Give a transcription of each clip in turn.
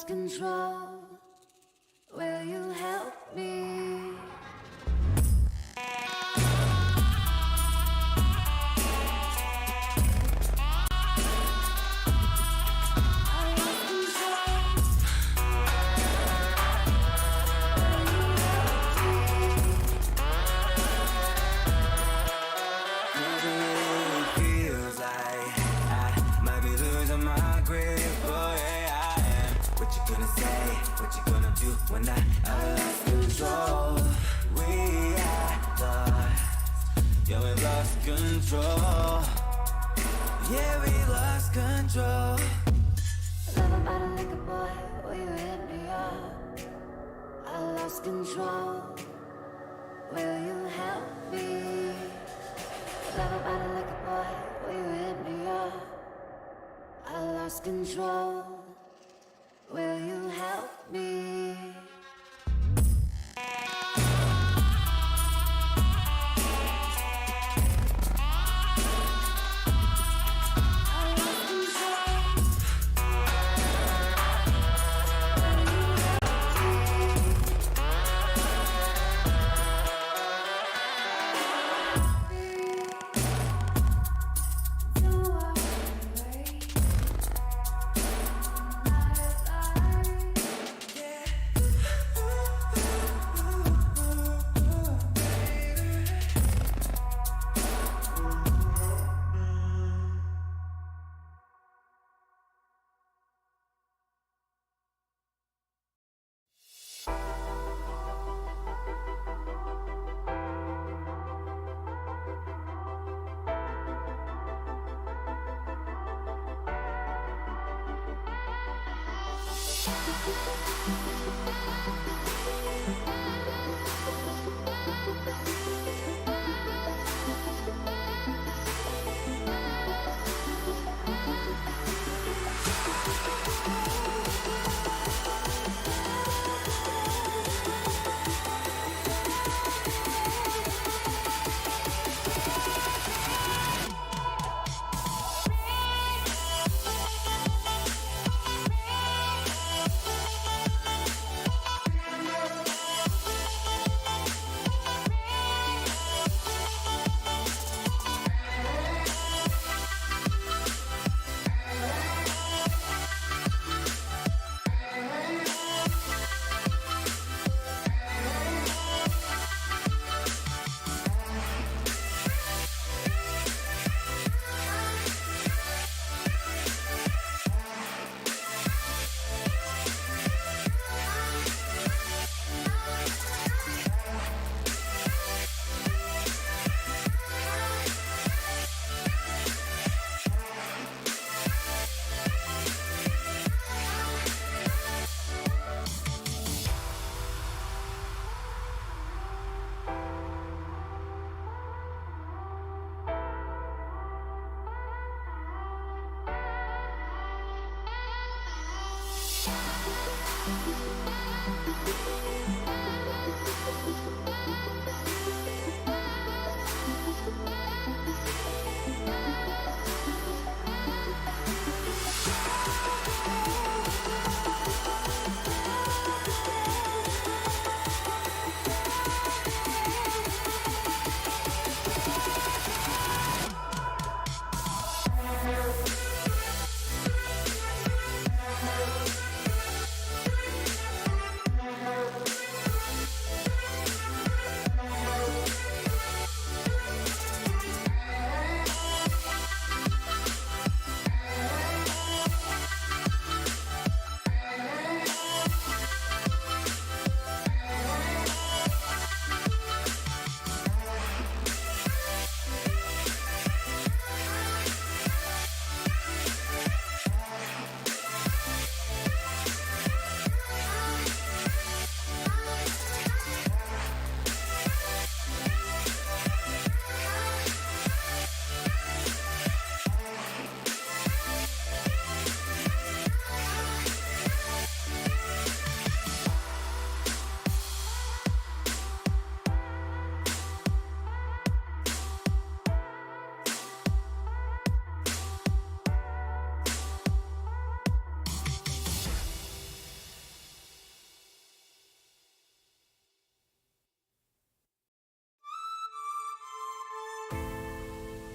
lost control. Will you help me? When I lost control, we are lost. Yeah, we lost control. Yeah, we lost control. Love about a liquor boy, will you hit me up? I lost control. Will you help me? Love about a liquor boy, will you hit me up? I lost control. Will you help me?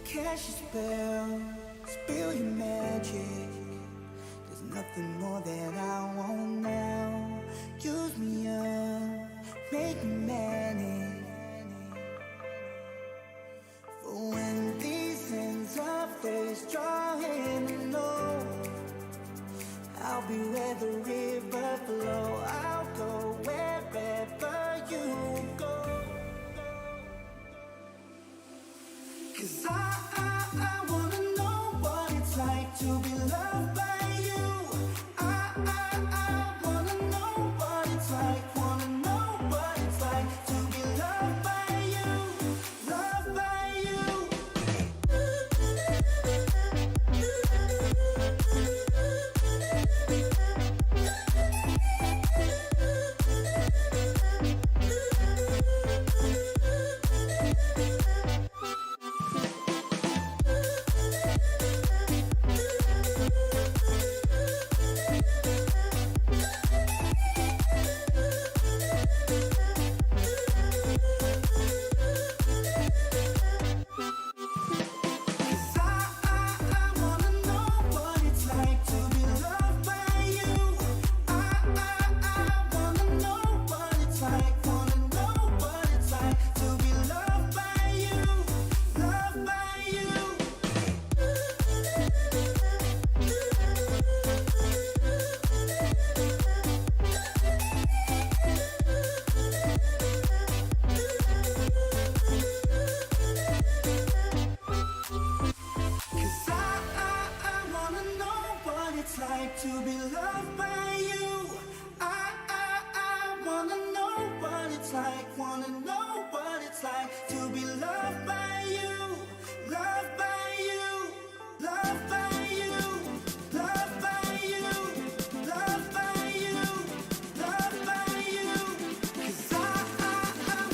Cast your spell, spill your magic. There's nothing more that I want now. Use me up, make me manic. For when these hands are faced, drawing low, I'll be where the river flow. I'll go wherever you go. 'Cause I wanna know what it's like to be loved by you. I wanna know what it's like, wanna know what it's like to be loved by you, loved by you. Like to be loved by you. I wanna know what it's like, wanna know what it's like to be loved by you, loved by you, loved by you, loved by you, loved by you, loved by you. 'Cause I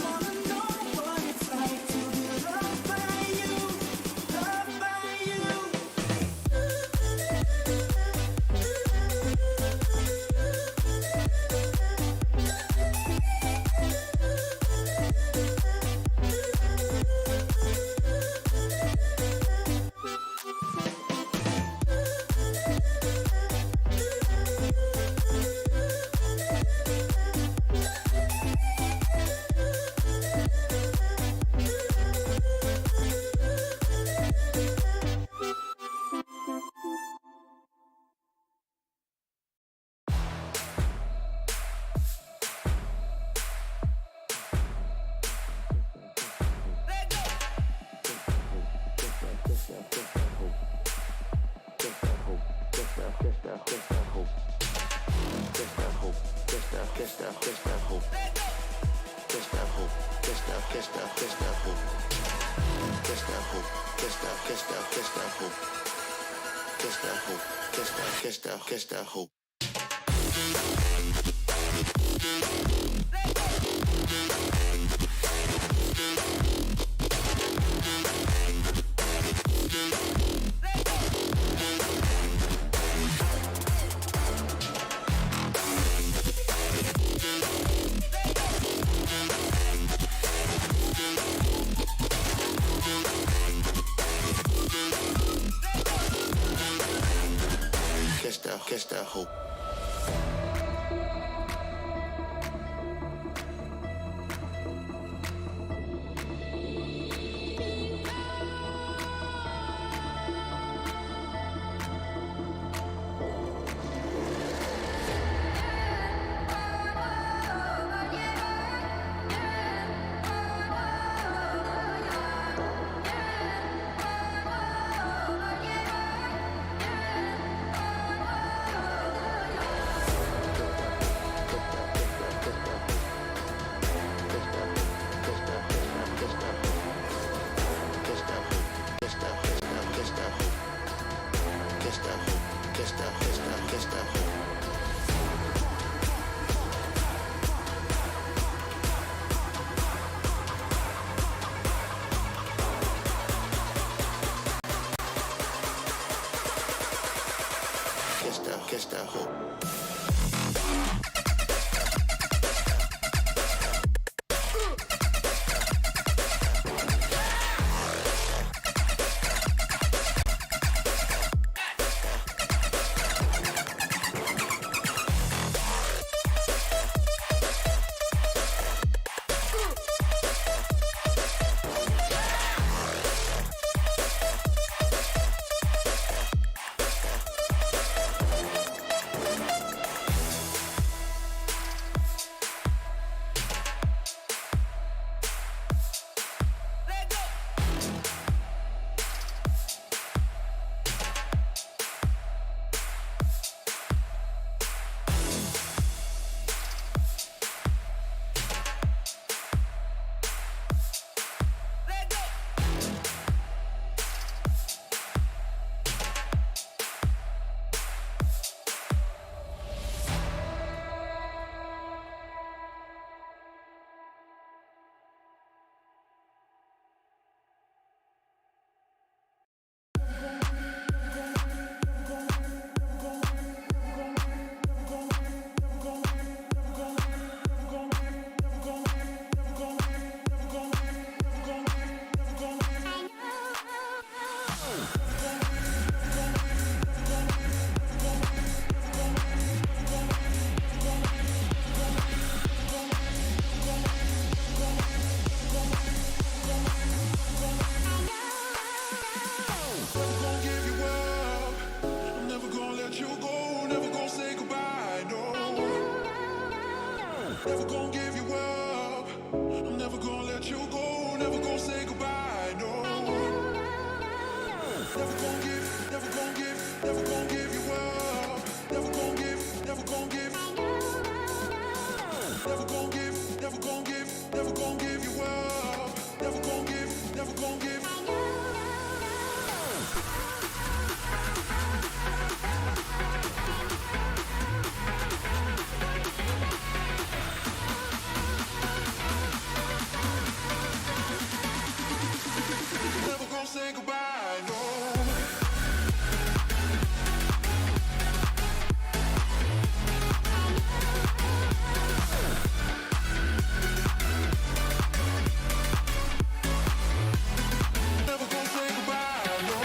wanna know what it's like to be loved by you, loved by you. Catch that hope. Catch that hope. you go, never gonna say goodbye, no. Never gonna give, never gonna give, never gonna give you up. Never gonna give, never gonna give. Never gonna give, never gonna give, never gonna give you up. Never gonna give, never gonna give. Never gonna say goodbye, no. Never gonna say goodbye, no.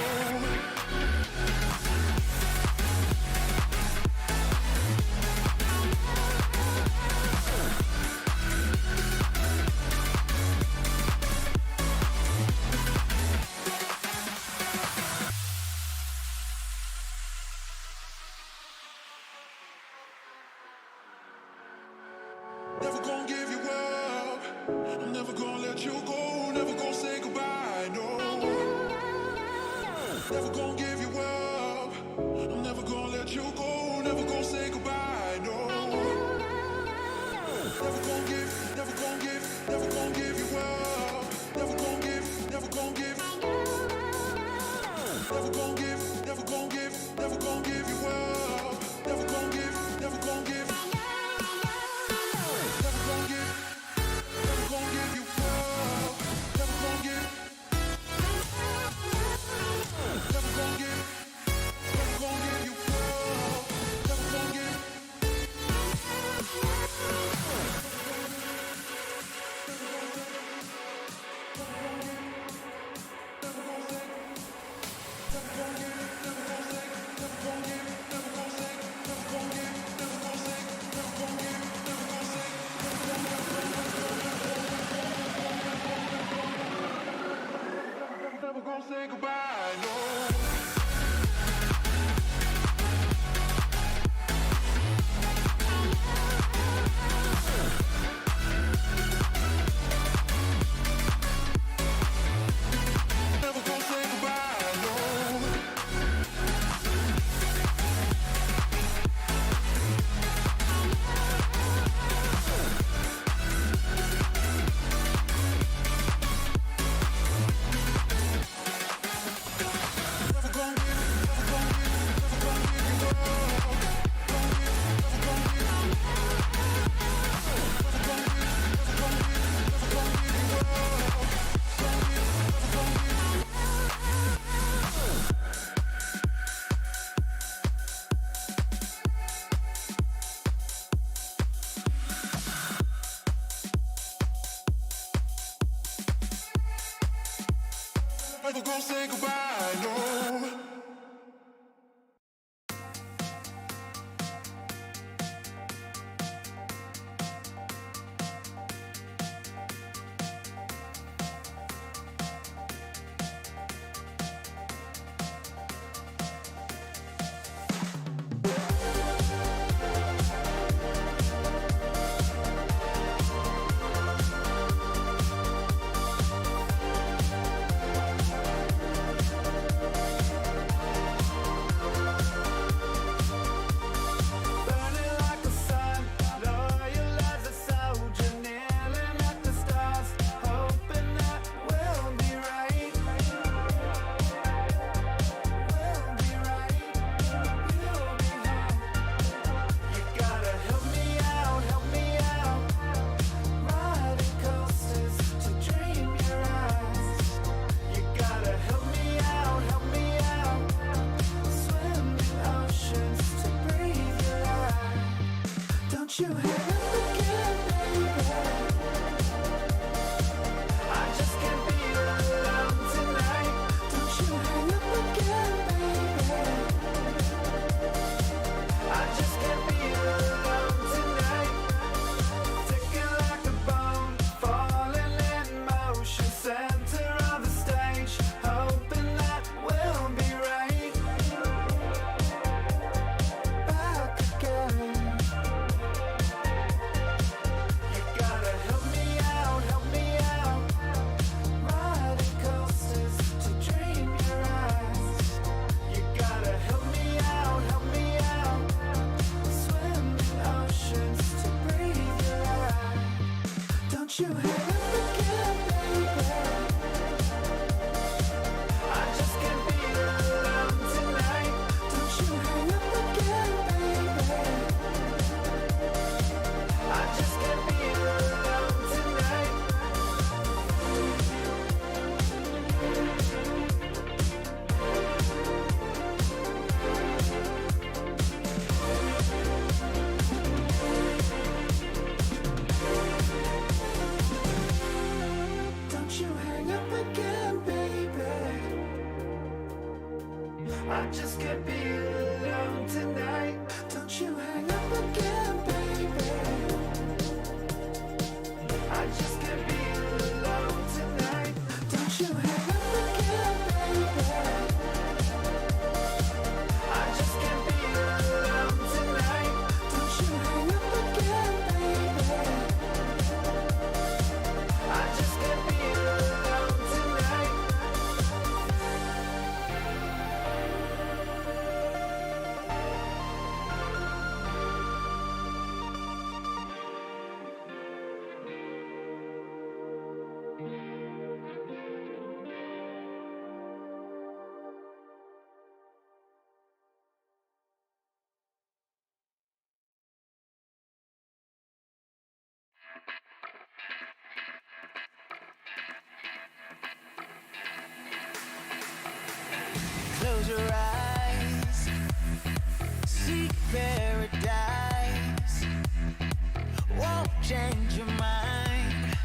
Never gonna give you up. I'm never gonna let you go. Never gonna say goodbye, no. Never gonna give you up. I'm never gonna let you go. Never gonna say goodbye, no. Never gonna give, never gonna give, never gonna give you up. Never gonna give, never gonna give. Never gonna give, never gonna give, never gonna give you up. Never gonna give, never gonna give. Never gonna give, never gonna give you up. Never gonna give, never gonna give, never gonna give you up. Never gonna give. Never gonna say goodbye, no. Never gonna say goodbye, no. Never gonna give, never gonna give, never gonna give you up. Gonna give, never gonna give. Never gonna give, never gonna give, never gonna give you up. Gonna give, never gonna give. Never gonna say goodbye, no. Don't you hang up again, baby. I just can't be alone tonight. Don't you hang up again, baby. I just can't be alone tonight. Don't you hang up again, baby. I just can't be alone tonight. Don't you hang up again, baby. I just can't be alone tonight. Close your eyes, seek paradise. Won't change your mind.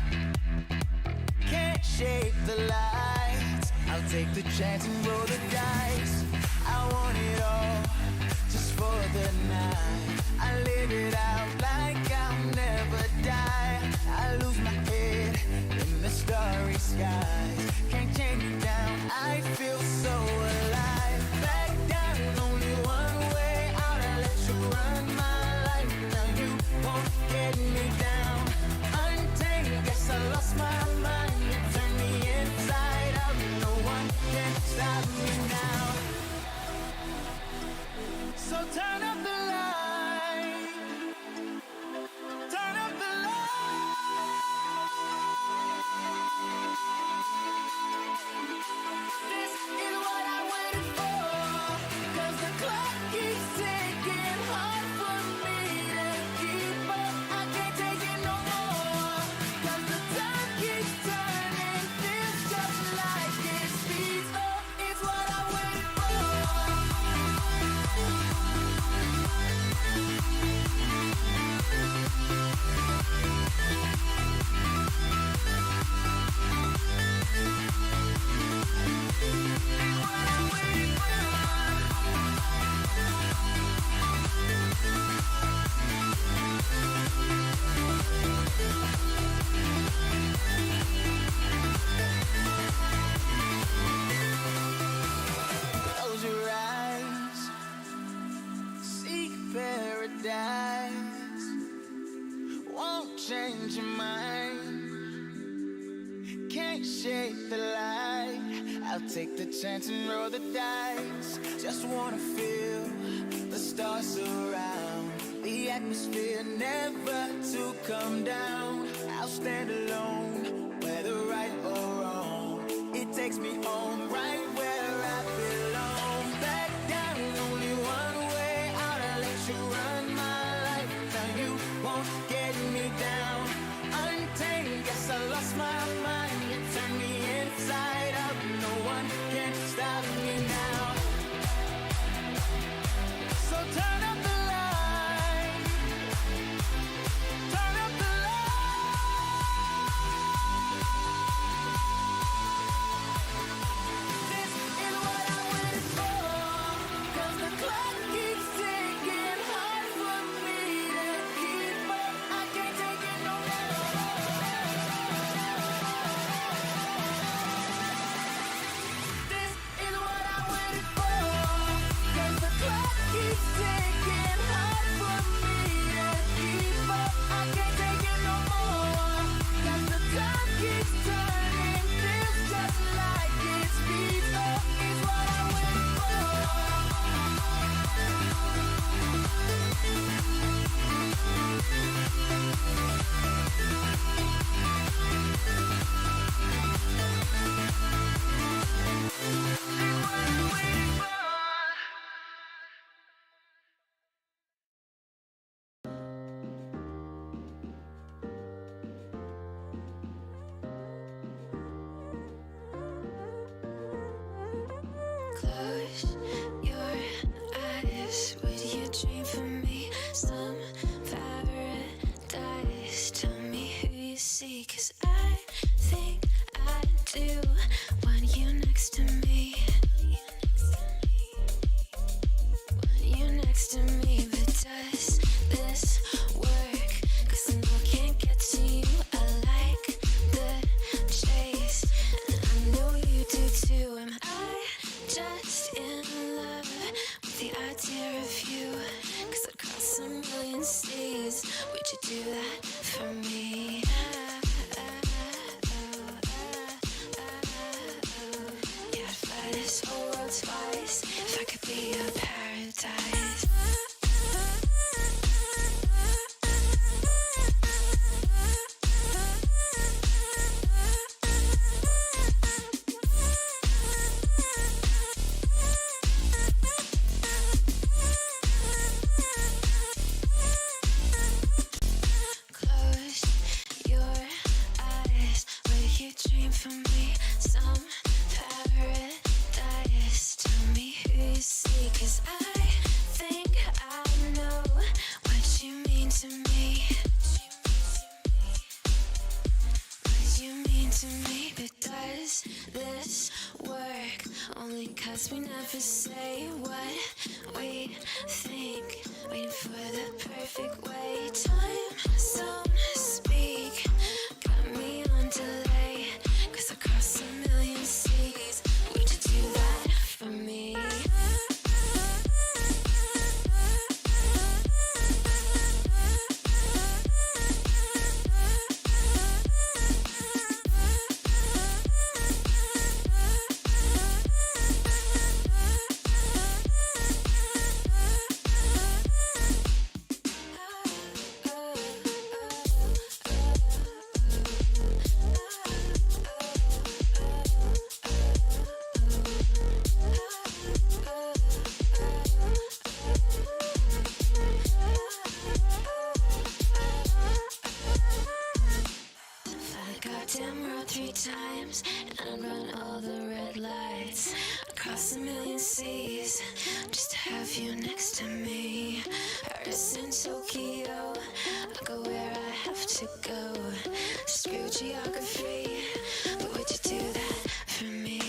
Can't shape the lights. I'll take the chance and roll the dice. I want it all, just for the night. I live it out like I'll never die. I lose my head in the starry skies. Can't chain me down, I feel so alive. Back down, only one way out. I let you run my life. Now you won't get me down. Untamed, guess I lost my mind. You turn me inside out. No one can stop me now. So turn up the light. Turn up the This is what I waited for. 'Cause the clock keeps ticking, hard for me to keep up. I can't take it no more. 'Cause the time keeps turning, feels just like it speeds up. It's what I waited for. Close your eyes, seek paradise. Won't change your mind. Can't shake the light. I'll take the chance and roll the dice. Just wanna feel the stars surround. The atmosphere never to come down. I'll stand alone, whether right or wrong. It takes me home, right where I belong. Back down, only one way out. I let you run my life. Now you won't get me down. Untamed, guess I lost my mind. You turn me inside out. No one can stop me now. So turn up the light. Turn up the This is what I waited for. 'Cause the clock keeps ticking, hard for me to keep up. I can't take it no more. next to me. Want you next to me, but does this work? 'Cause I know I can't get to you. I like the chase, and I know you do too. Am I just in love with the idea of you? 'Cause I'd cross a million seas. Would you do that for me? Yeah, I'd fly this whole world twice if I could be your paradise. Close your eyes, will you dream for me? Some paradise. Tell me who you see, 'cause I think I know what you mean to me. What you mean to me, but does this work? Only 'cause we never say what we think. Waiting for the perfect way. Time don't speak. Got me on delay. 'Cause I cross a million seas. Would you do that for me? Goddamn road 3 times, and I'd run all the red lights across a million seas just to have you next to me. Paris and Tokyo, I'll go where I have to go. Screw geography, but would you do that for me?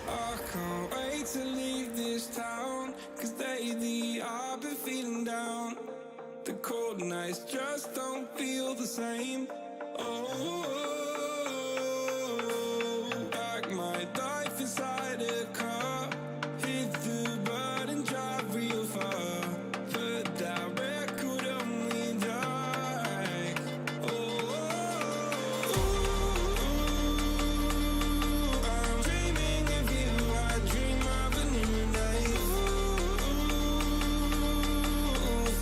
I can't wait to leave this town, 'cause lately I've been feeling down. The cold nights just don't feel the same. Oh, like my life inside a car. Hit the button, drive real far. Put that record on me like, I'm dreaming of you. I dream of a new life.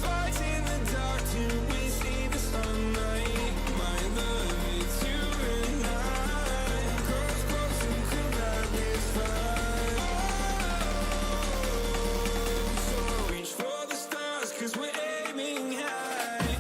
Fight in the dark till we see the sunlight. My love, it's you and I. Cross close and collide this fire. So reach for the stars, 'cause we're aiming high.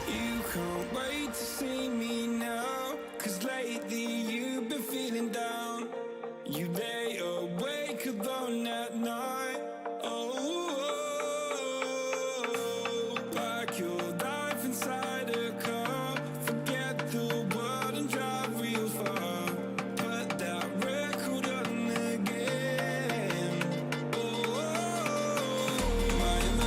You can't wait to see me now, 'cause lately you've been feeling down. You lay awake alone at night. Oh, like your life inside a car. Forget the world and drive real far. Put that record on again. Oh, my love.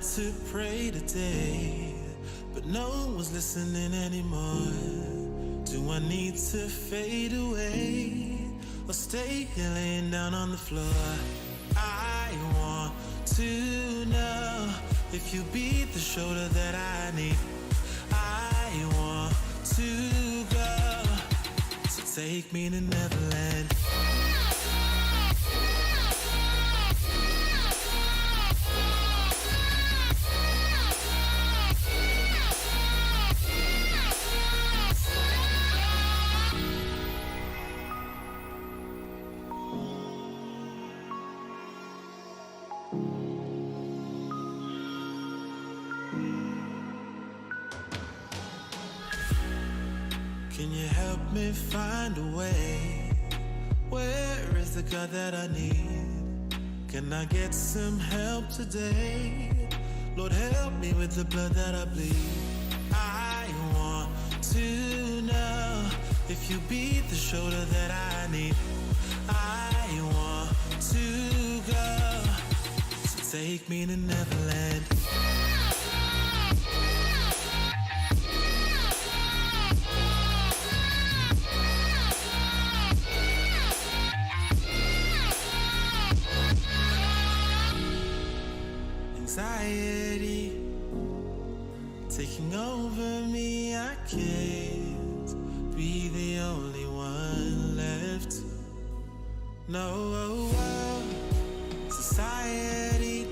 to pray today, but no one's listening anymore. Do I need to fade away or stay here laying down on the floor? I want to know if you be the shoulder that I need. I want to go, so take me to Neverland. Can you help me find a way? Where is the God that I need? Can I get some help today? Lord, help me with the blood that I bleed. I want to know if you be the shoulder that I need. I want to go, so take me to Neverland. Anxiety taking over me, I can't be the only one left. No, society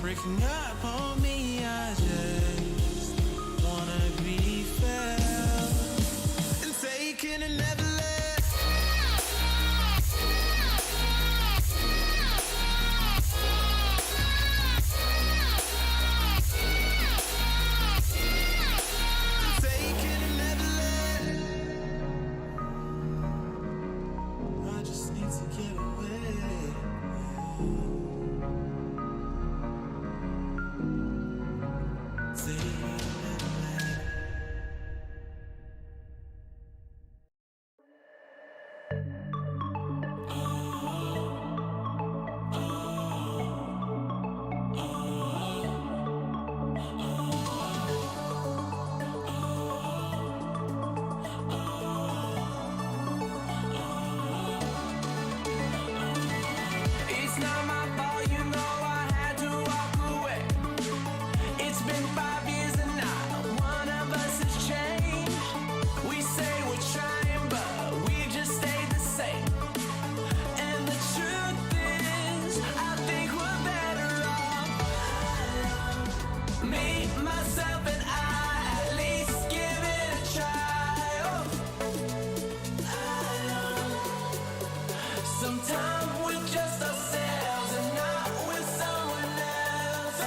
breaking up on me, I just wanna be felt and taken and never left. Sometimes we're just ourselves and not with someone else.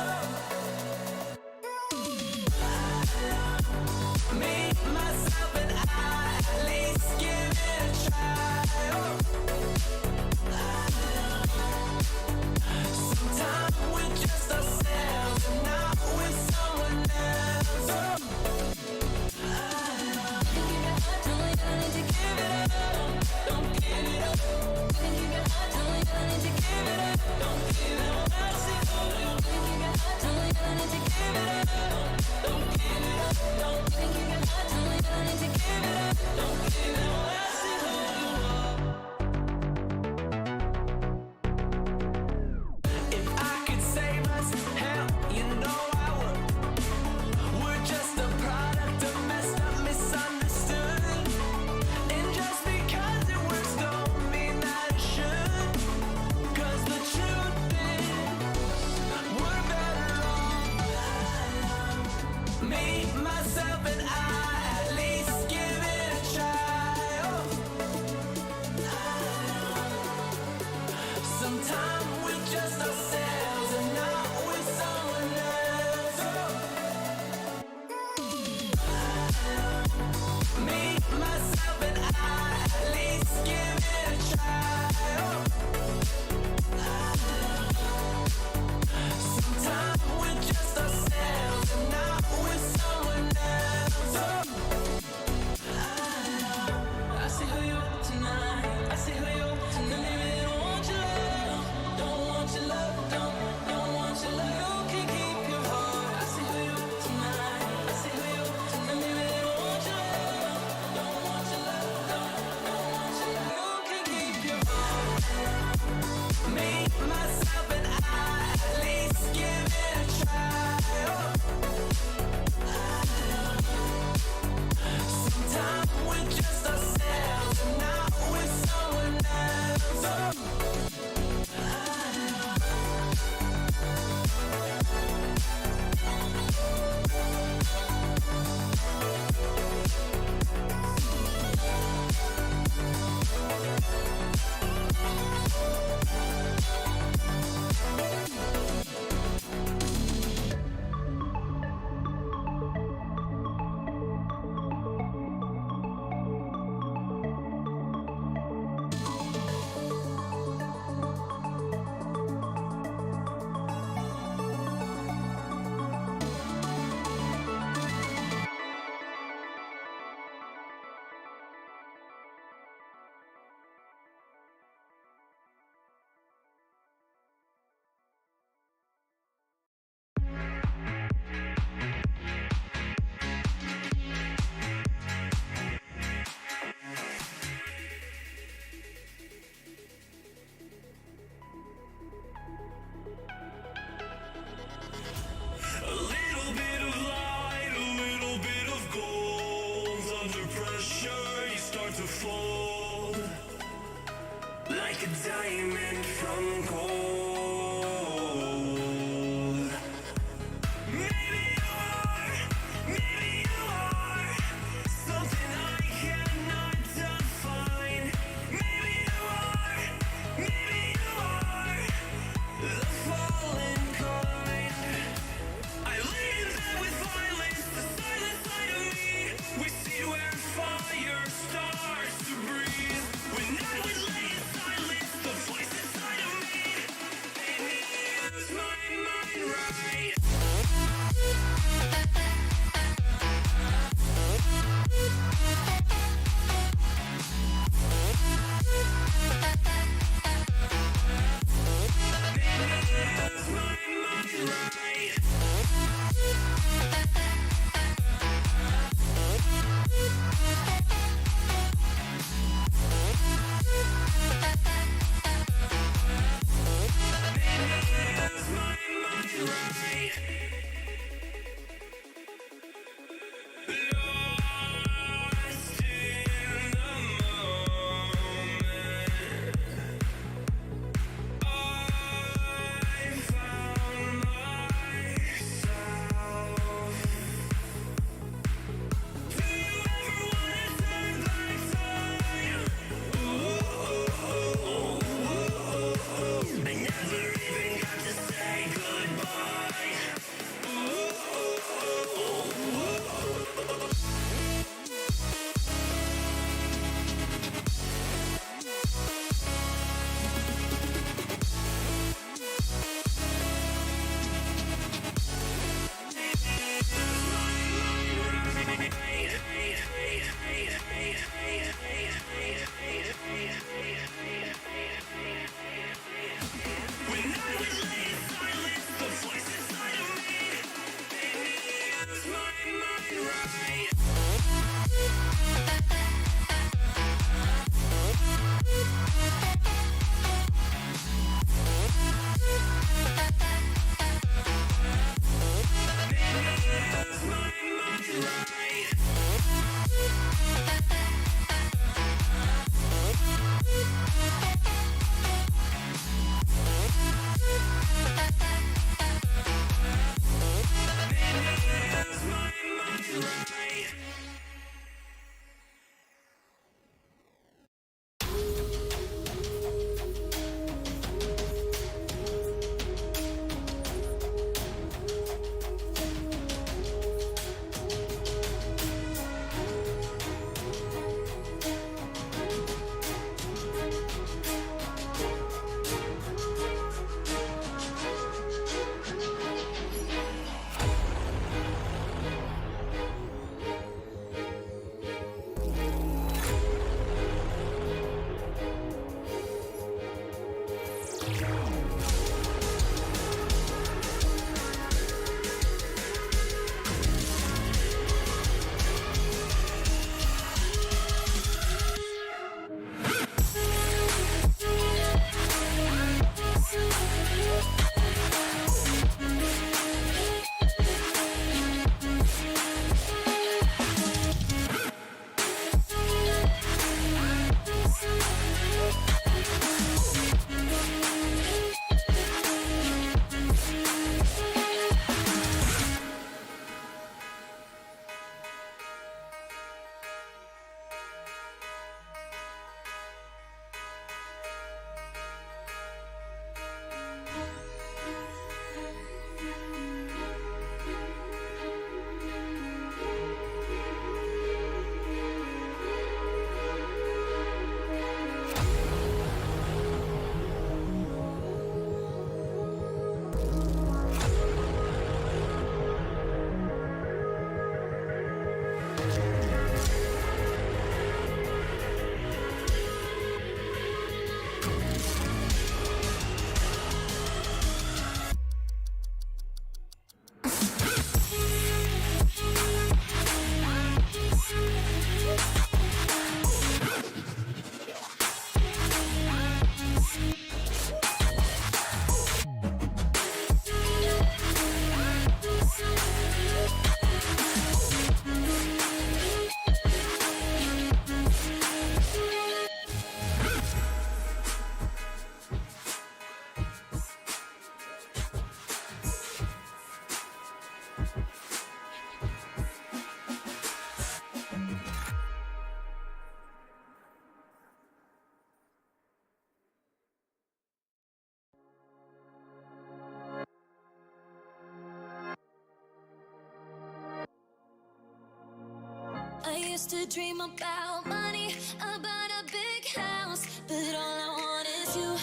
I used to dream about money, about a big house, but all I want is you.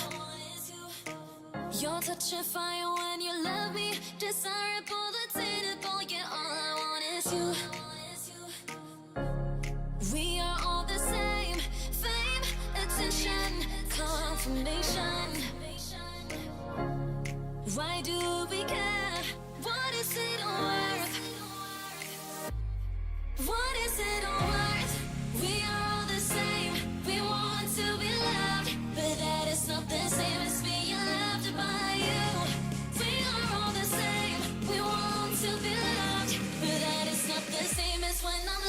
Your touch of fire when you love me, desirable, attainable, yeah, all I want is you. We are all the same, fame, attention, confirmation. Why do we care? What is it worth? What is it all worth? We are all the same. We want to be loved, but that is not the same as being loved by you. We are all the same. We want to be loved, but that is not the same as when I'm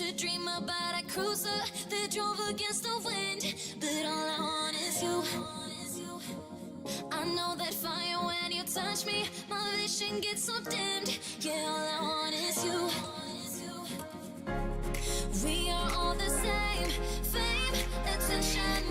the dream about a cruiser that drove against the wind, but all I want is you. I know that fire when you touch me, my vision gets so dimmed. Yeah, all I want is you. We are all the same, fame, attention,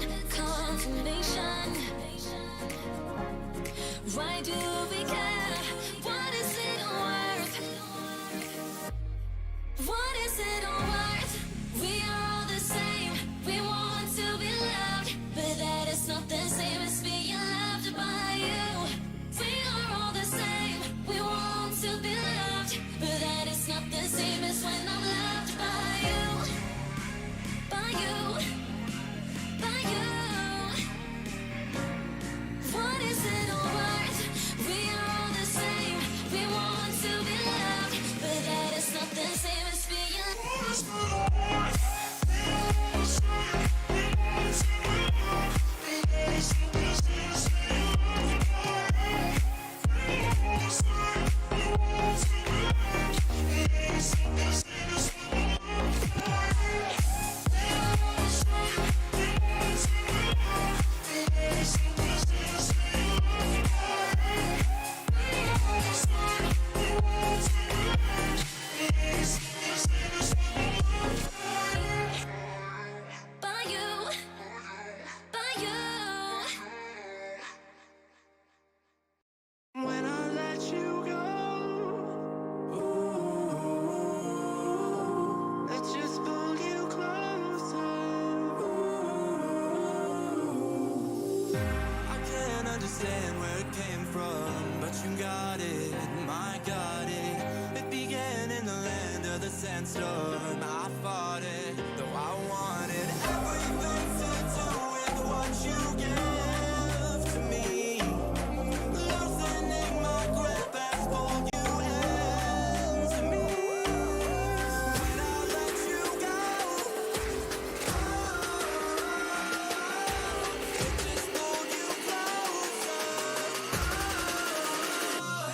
understand where it came from, but you got it, my got it. It began in the land of the sandstorm. I fought it, though I wanted everything to do with what you gave to me. Loosening my grip as pulled you into me. When I let you go, it just pulled you closer.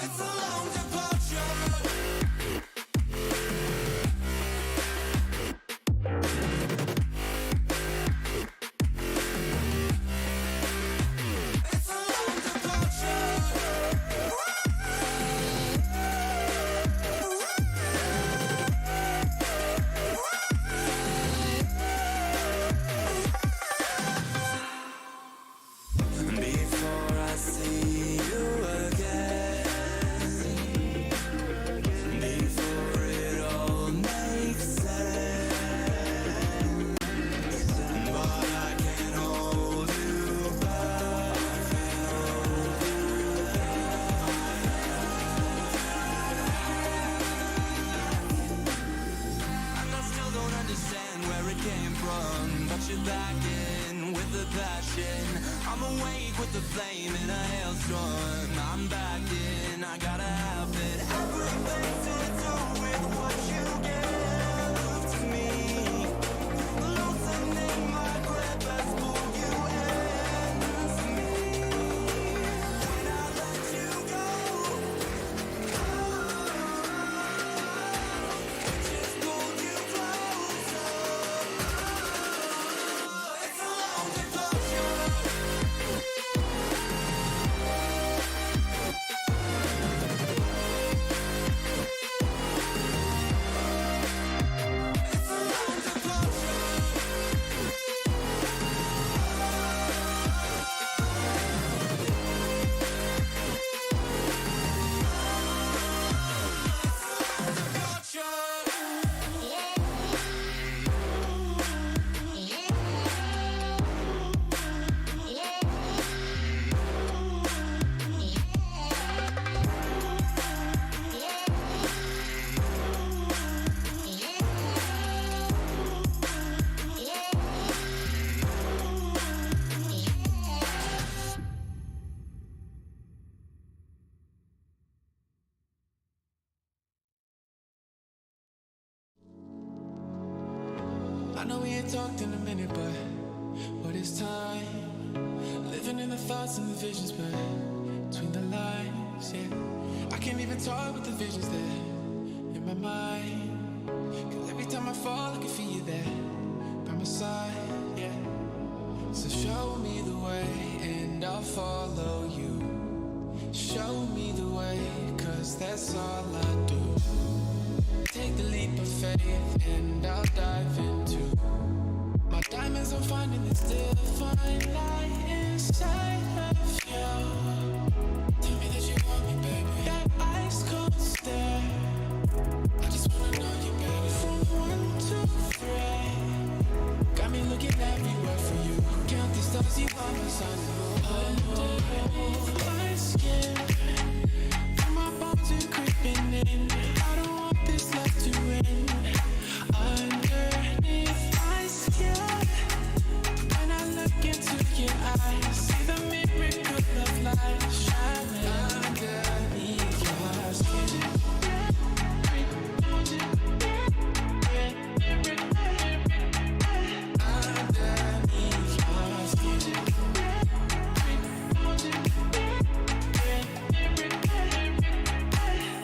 It's a long departure. It's a long departure. Before I see you again, before it all makes sense, but I can't hold you back. And I still don't understand where it came from, but you're back in with the passion. I'm awake with the flame in a hailstorm. I'm back in, I gotta have it. Everything to do with what you gave to me. Loosening my grip has pulled you into me. When I let you go, it just pulled you closer. It's a long departure. It's a long I know we ain't talked in a minute, but what is time? Living in the thoughts and the visions, but between the lines, yeah. I can't even talk with the visions there in my mind. Cause every time I fall, I can feel you there by my side, yeah. So show me the way and I'll follow you. Show me the way, cause that's all I do. Take the leap of faith and I'll dive into my diamonds. I'm finding this divine light inside of you. Tell me that you want me, baby. That ice cold stare, I just wanna know you, baby. From 1 to 3, got me looking everywhere for you. Count the stars, you are my sun. Underneath my skin, feel my bones are creeping in. I don't want this love to end. Underneath my skin, when I look into your eyes, see the miracle of light shining underneath your skin. Underneath your skin.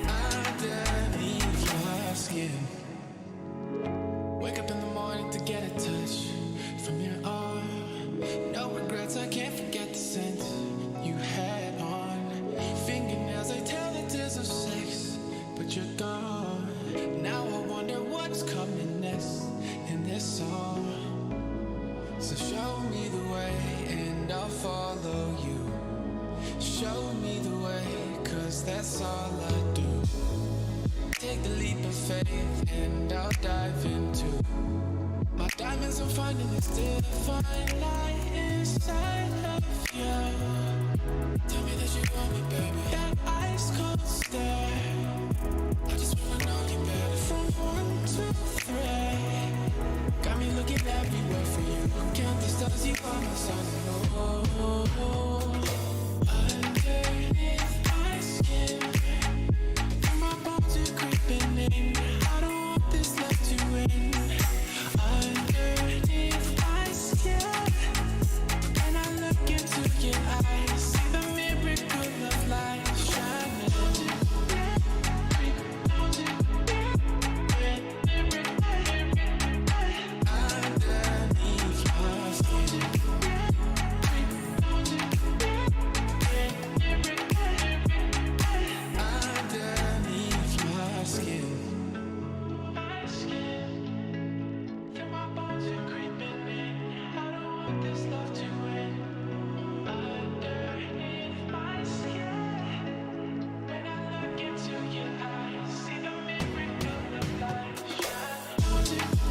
Underneath your skin. Wake up in the morning to get a touch from your arm. No regrets, I can't forget the scent you had on. Fingernails, they tell the tales of sex, but you're gone. Now I wonder what's coming next in this song. So show me the way and I'll follow you. Show me the way, cause that's all I do. Take the leap of faith and I'll dive into my diamonds I'm finding is divine light inside of you. Tell me that you want me, baby. That ice cold stare, I just wanna know you better. From 1 to 3, got me looking everywhere for you. Count the stars, you are my sun. Underneath my skin, feel my bones are creeping in. I don't want this love to end. Underneath my skin, when I look into your eyes, see the miracle of light shining. Underneath my skin, underneath my skin. My skin, feel my bones are creeping in. I don't want this love to end. Underneath my skin, when I look into your eyes, see the miracle of light shining. Underneath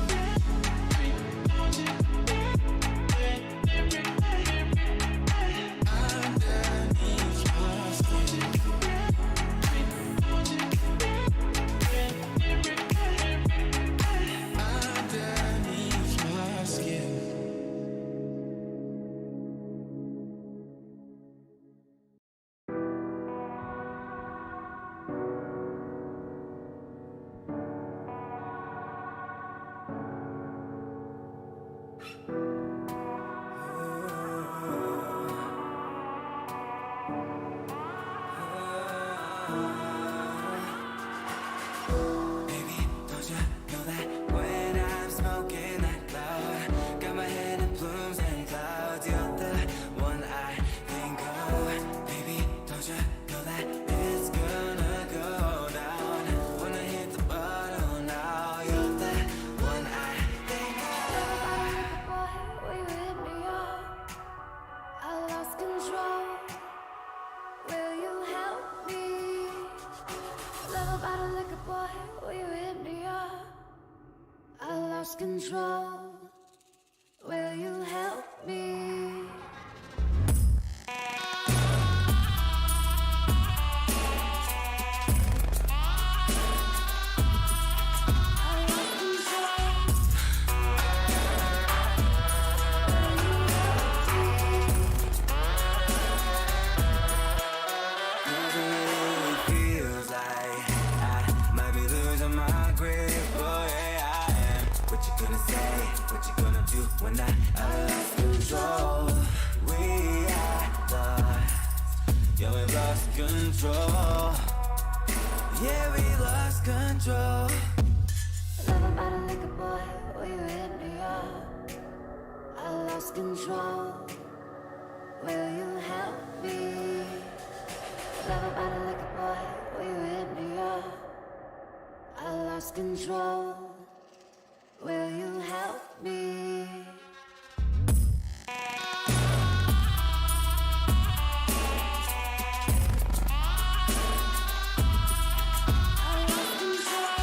my skin, underneath my skin. Baby, don't you know that when I'm smoking that cloud, got my head in plumes and clouds, you're the one I think of. Baby, don't you know that it's gonna go down when I hit the bottom now, you're the one I think of. Boy, will you hit me up? I lost control. Will you help me? Love about a liquor boy, will you hit me up? I lost control. Will you help me? I lost control. It feels like I might be losing my grip, boy, yeah, I am. What you gonna say, what you gonna do when I lost control? We are lost, yeah, we lost control. Yeah, we lost control. Love about a liquor boy, will you hit me up? I lost control. Will you help me? Love about a liquor boy, will you hit me up? I lost control. Will you help me? I lost control.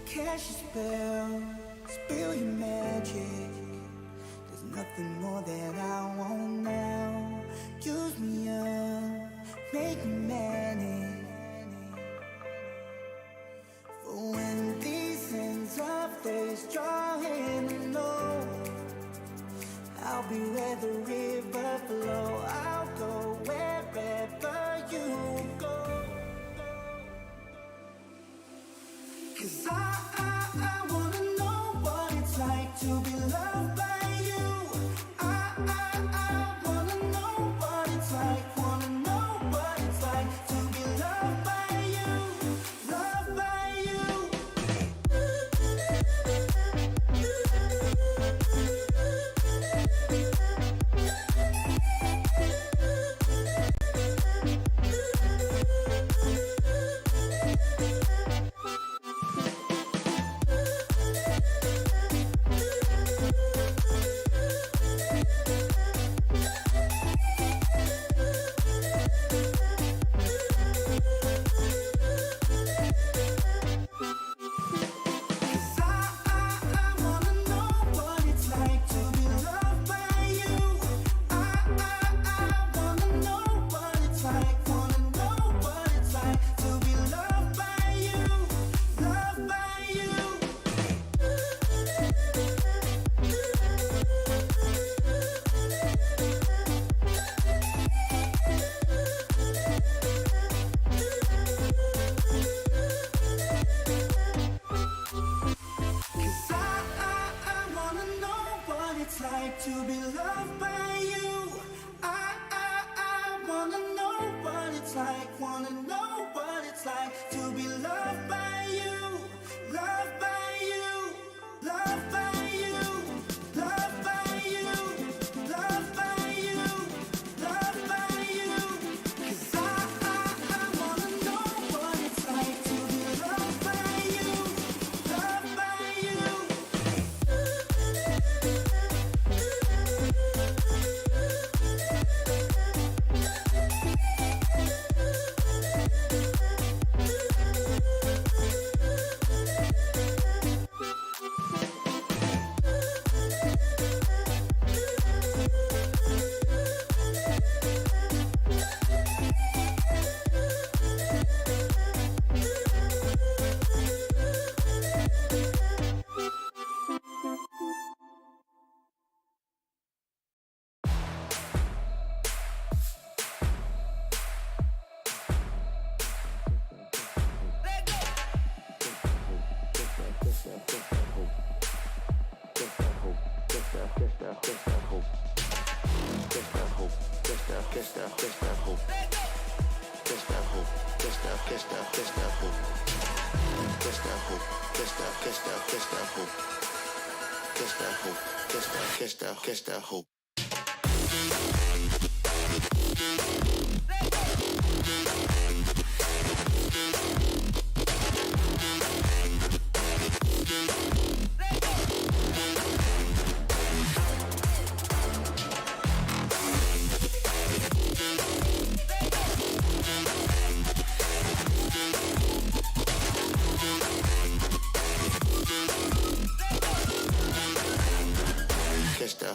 Cast your spell, spill your magic. There's nothing more that I want now. Use me up, make me manic. For when these ends of days drawing low, I'll be where the river flow. I'll go wherever you go. 'Cause I wanna know what it's like to be loved by you. I wanna know what it's like, wanna know what it's like to be loved by you, loved by you. Catch that hope.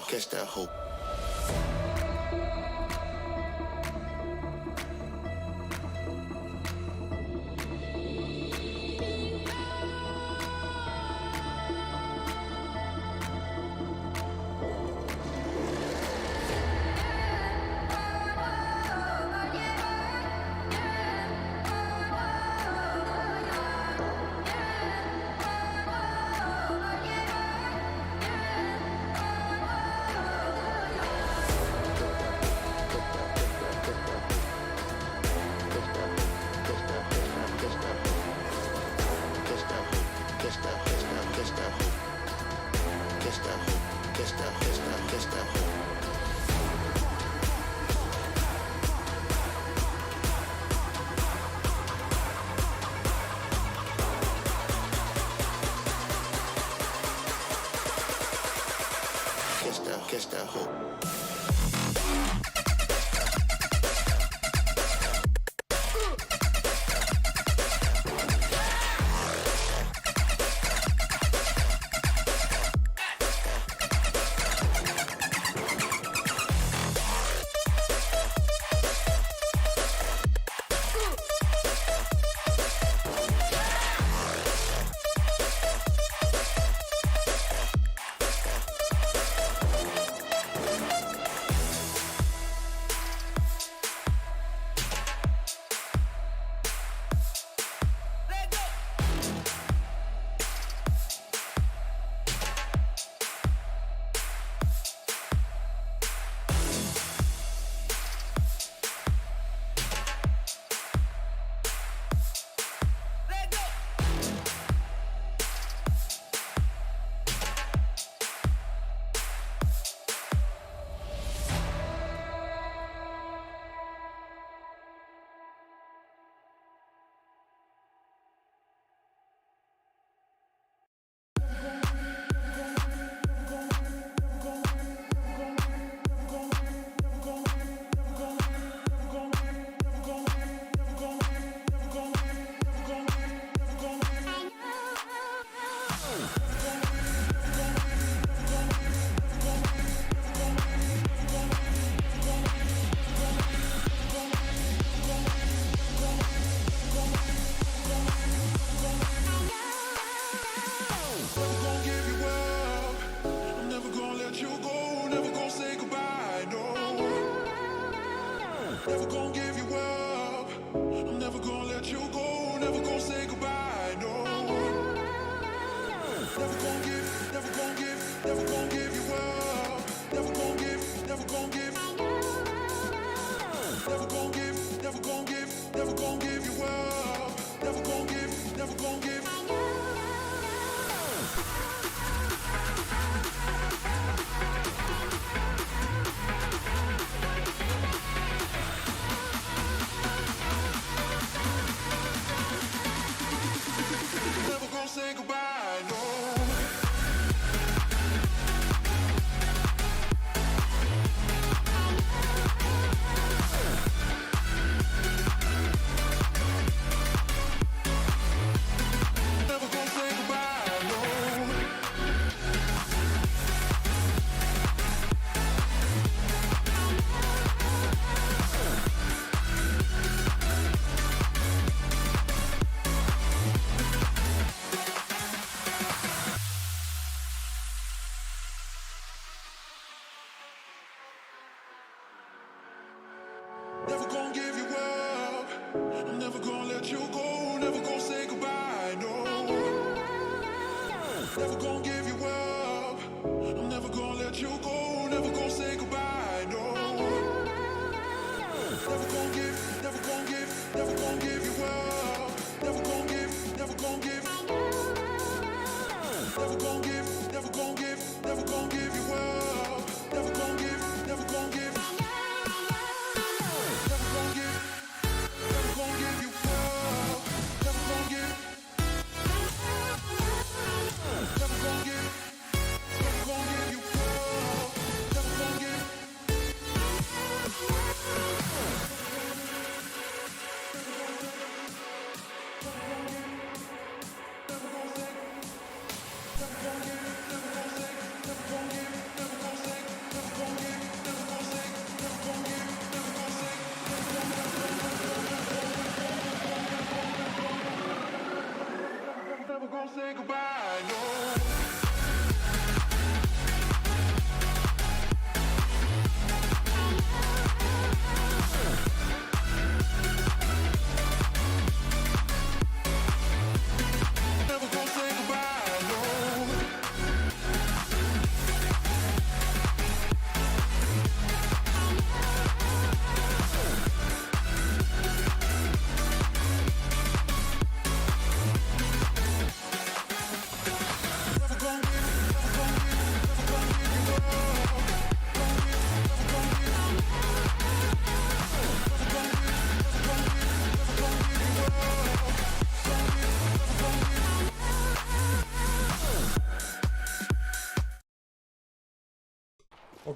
Catch that hope. Catch that hope. Never gonna give you up. I'm never gonna let you go. Never gonna say goodbye, no. Never gonna give you up. I'm never gonna let you go. Never gonna say goodbye, no. Never gonna give you up. Never gonna give. Never gonna give you up. Never gonna give. gonna say goodbye, no. Never gonna say goodbye, no.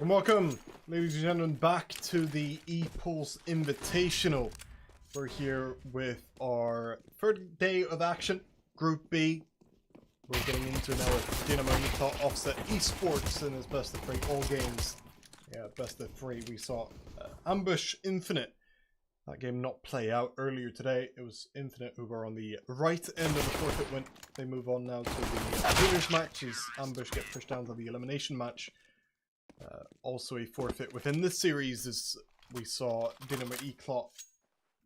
Welcome, ladies and gentlemen, back to the EPULZE Invitational. We're here with our third day of action, Group B. We're getting into now with Dynamo Eclot Offset Esports in his best of 3 all games. Yeah, best of 3. We saw Ambush Infinite. That game not play out earlier today. It was Infinite who were on the right end of the forfeit win. They move on now to the winners match as Ambush get pushed down to the elimination match. Also a forfeit within this series as we saw Dynamo Eclot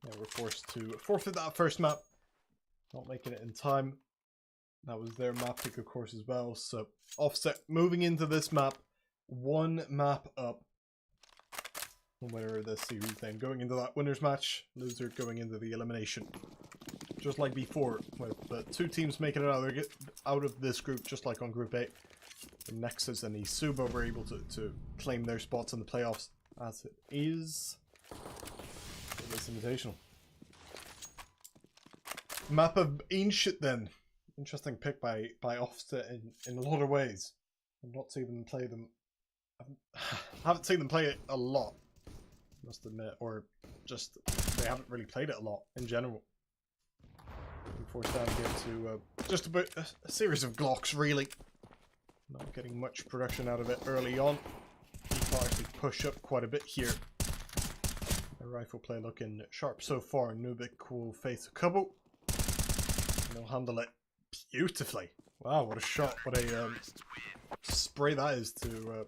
were forced to forfeit that first map, not making it in time. That was their map pick of course as well, so Offset moving into this map, 1 map up. The winner of this series then going into that winners match, loser going into the elimination. Just like before, with the 2 teams making it out of this group, just like on Group A. The Nexus and the Suba were able to claim their spots in the playoffs, as it is in this Invitational. Map of Ancient then. Interesting pick by Offset in a lot of ways. I've not seen them play them. I haven't seen them play it a lot, must admit, or just they haven't really played it a lot in general. Being forced down here to just about a series of Glocks really. Not getting much production out of it early on. Eclot actually push up quite a bit here. The rifle play looking sharp so far. Nubik will face a couple. And he'll handle it beautifully. Wow, what a shot. What a spray that is to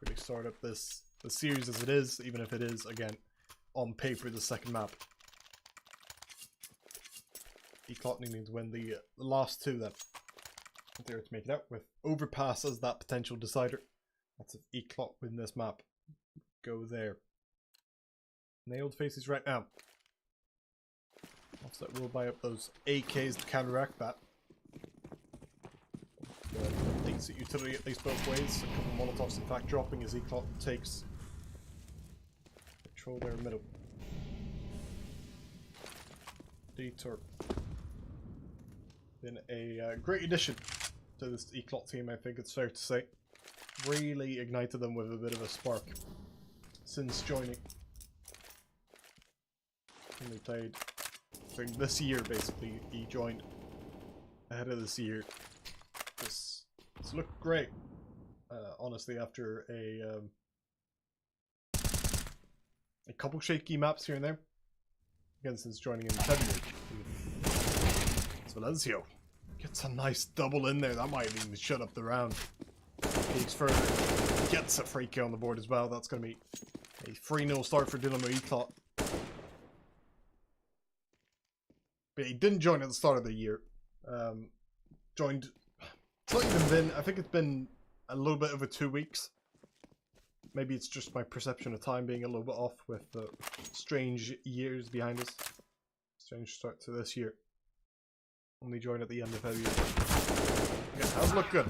really start up the series as it is, even if it is, again, on paper the second map. Eclot needing to win the last 2 then. There to make it out with Overpass as that potential decider. That's if Eclot win this map. Go there. Nailed faces right now. Offset will buy up those AKs to counteract that. Decent utility at least both ways. A couple Molotovs in fact dropping as Eclot takes control there in the middle. Detour. Been a great addition to this Eclot team, I think it's fair to say. Really ignited them with a bit of a spark since joining. And they played, I think this year basically, he joined ahead of this year. It's looked great, honestly, after a couple shaky maps here and there. Again, since joining in February. It's Valencia. Gets a nice double in there. That might even shut up the round. Peeks further. Gets a free kill on the board as well. That's going to be a 3-0 start for Dynamo Eclot. But he didn't join at the start of the year. Joined. It's not even been. I think it's been a little bit over 2 weeks. Maybe it's just my perception of time being a little bit off with the strange years behind us. Strange start to this year. Only joined at the end of February. Again, how's look good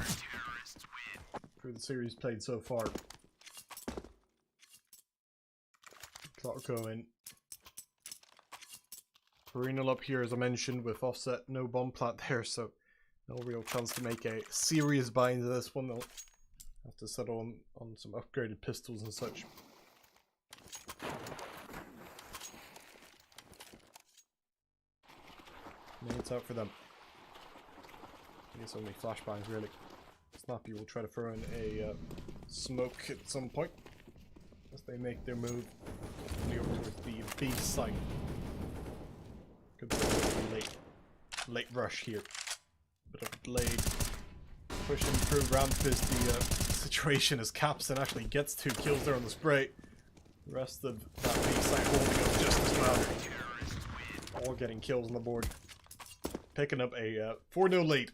for the series played so far. Clock going. 3-0 up here as I mentioned with Offset, no bomb plant there, so no real chance to make a serious buy into this one. They'll have to settle on some upgraded pistols and such. It's out for them. I guess only flashbangs really. Snappy will try to throw in a smoke at some point as they make their move over towards the B site. Could be a late rush here. Bit of a delayed pushing through ramp is the situation as Capstan actually gets 2 kills there on the spray. The rest of that B site holding up just as well. All getting kills on the board. Picking up a 4-0 lead.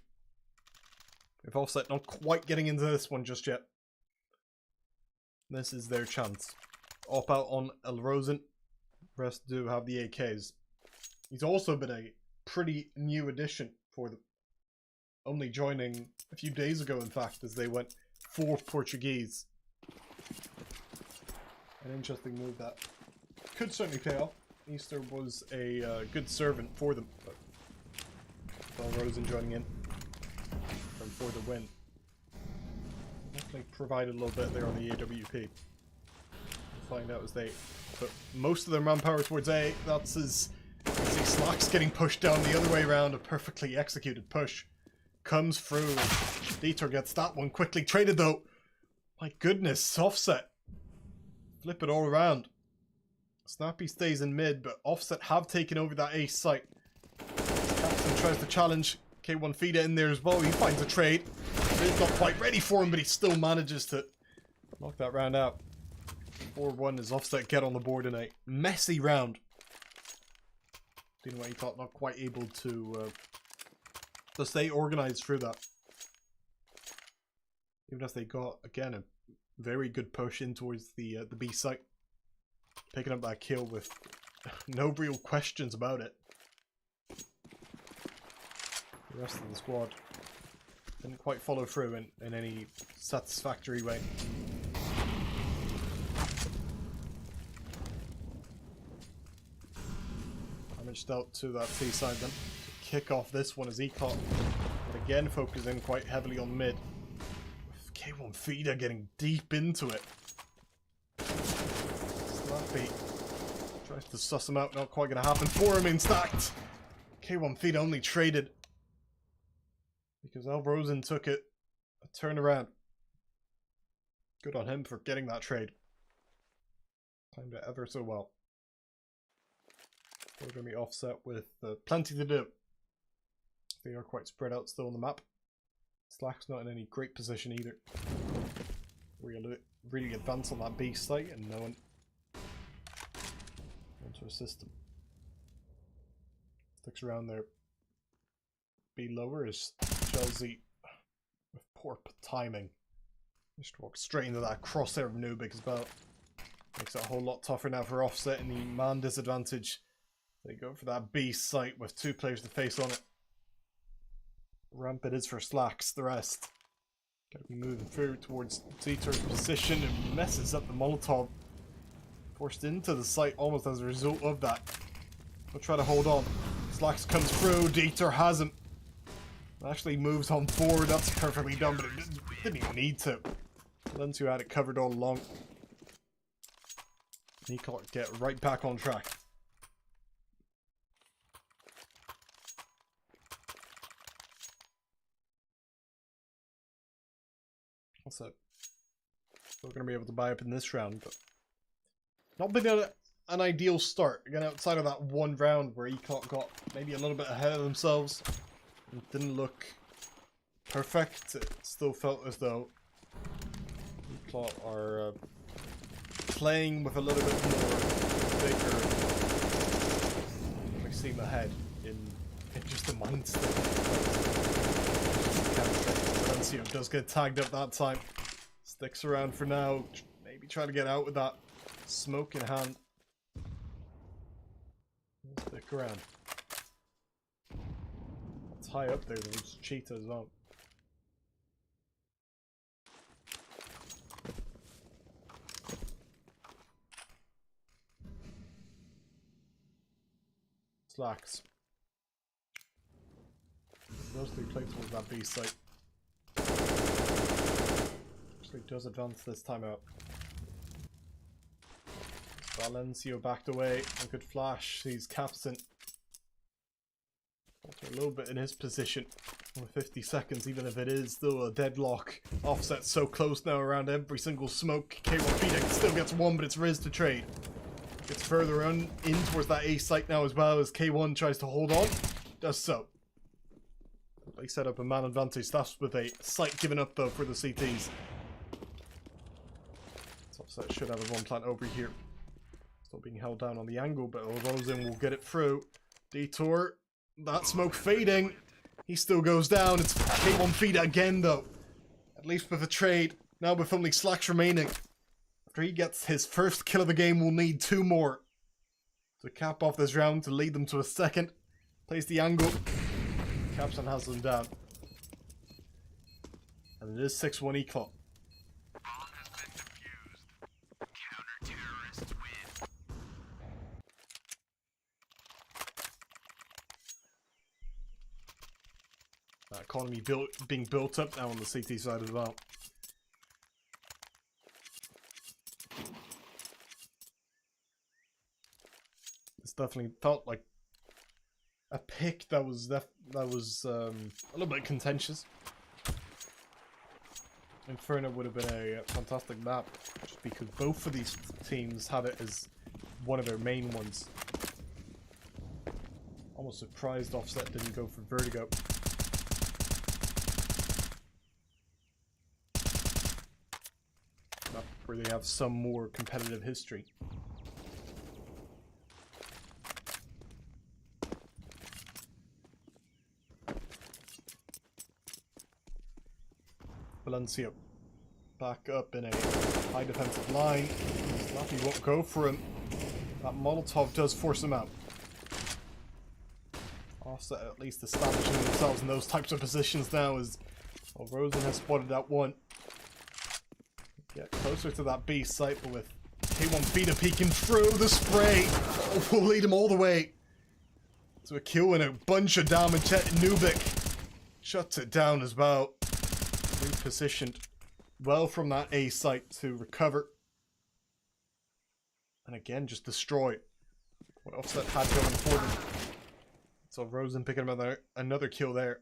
With Offset not quite getting into this one just yet. This is their chance. Op out on Elrosen. Rest do have the AKs. He's also been a pretty new addition for them. Only joining a few days ago, in fact, as they went 4 Portuguese. An interesting move that could certainly pay off. Easter was a good servant for them, but Rosen joining in and for the win. Definitely provided a little bit there on the AWP. We'll find out as they put most of their manpower towards A. That's as you see Slacks getting pushed down the other way around. A perfectly executed push comes through. Dieter gets that one quickly traded though. My goodness, Offset. Flip it all around. Snappy stays in mid, but Offset have taken over that A site. Captain tries to challenge. K1 Fida in there as well. He finds a trade. It's not quite ready for him, but he still manages to knock that round out. 4-1 as Offset get on the board in a messy round. Didn't he thought not quite able to stay organized through that. Even as they got, again, a very good push in towards the B site. Picking up that kill with no real questions about it. The rest of the squad didn't quite follow through in any satisfactory way. Damaged out to that C side then. To kick off this one as Eclot, but again focusing quite heavily on mid. With K1 Fida getting deep into it. Slappy tries to suss him out, not quite going to happen for him in stacked. K1 Fida only traded because Rosen took it a turnaround. Good on him for getting that trade. Timed it ever so well. We're going to be Offset with plenty to do. They are quite spread out still on the map. Slack's not in any great position either. Really advance on that B site and no one to assist him. Sticks around there. B lower is Chelsea with poor timing. Just walk straight into that crosshair of Nubik as well. Makes it a whole lot tougher now for Offset in the man disadvantage. They go for that B site with 2 players to face on it. Ramp it is for Slacks, the rest. Gotta be moving through towards Zeter's position and messes up the Molotov. Forced into the site almost as a result of that. We'll try to hold on. Slacks comes through, Dieter has him. Actually moves on forward, that's perfectly done, but it didn't even need to. Valencio had it covered all along. Eclot get right back on track. So, still going to be able to buy up in this round, but not been an ideal start. Again, outside of that one round where Eclot got maybe a little bit ahead of themselves. It didn't look perfect. It still felt as though Eclot are playing with a little bit more vigor. We seem ahead in just a mindset. Valencio does get tagged up that time. Sticks around for now. Maybe try to get out with that smoke in hand. Stick around. It's high up there. There's Cheetah as well. Slacks. Those 3 play towards that B site. Actually does advance this time out. Valencio backed away. A good flash. He's Capstan. A little bit in his position. With 50 seconds, even if it is still a deadlock. Offset so close now around every single smoke. K1 Fida still gets one, but it's Riz to trade. Gets further in towards that A site now as well as K1 tries to hold on. Does so. They set up a man advantage. That's with a site given up though for the CTs. Offset should have a bomb plant over here. Still being held down on the angle, but Rosen will get it through. Detour. That smoke fading. He still goes down. It's K1 feed again though. At least with a trade. Now with only slacks remaining. After he gets his first kill of the game, we'll need 2 more to cap off this round to lead them to a second. Plays the angle. Capson has them down. And it is 6-1 Eclot. Economy being built up now on the CT side as well. This definitely felt like a pick that was a little bit contentious. Inferno would have been a fantastic map, just because both of these teams had it as one of their main ones. Almost surprised Offset didn't go for Vertigo. Where they have some more competitive history. Valencia back up in a high defensive line. Slappy won't go for him. That Molotov does force him out. Offset at least establishing themselves in those types of positions now as Rosen has spotted that one. Get closer to that B site, but with K1 feeder peeking through the spray, will lead him all the way to a kill and a bunch of damage. Nubik shuts it down as well. Repositioned well from that A site to recover. And again, just destroy what Offset had going for them. So Rosen picking up another kill there.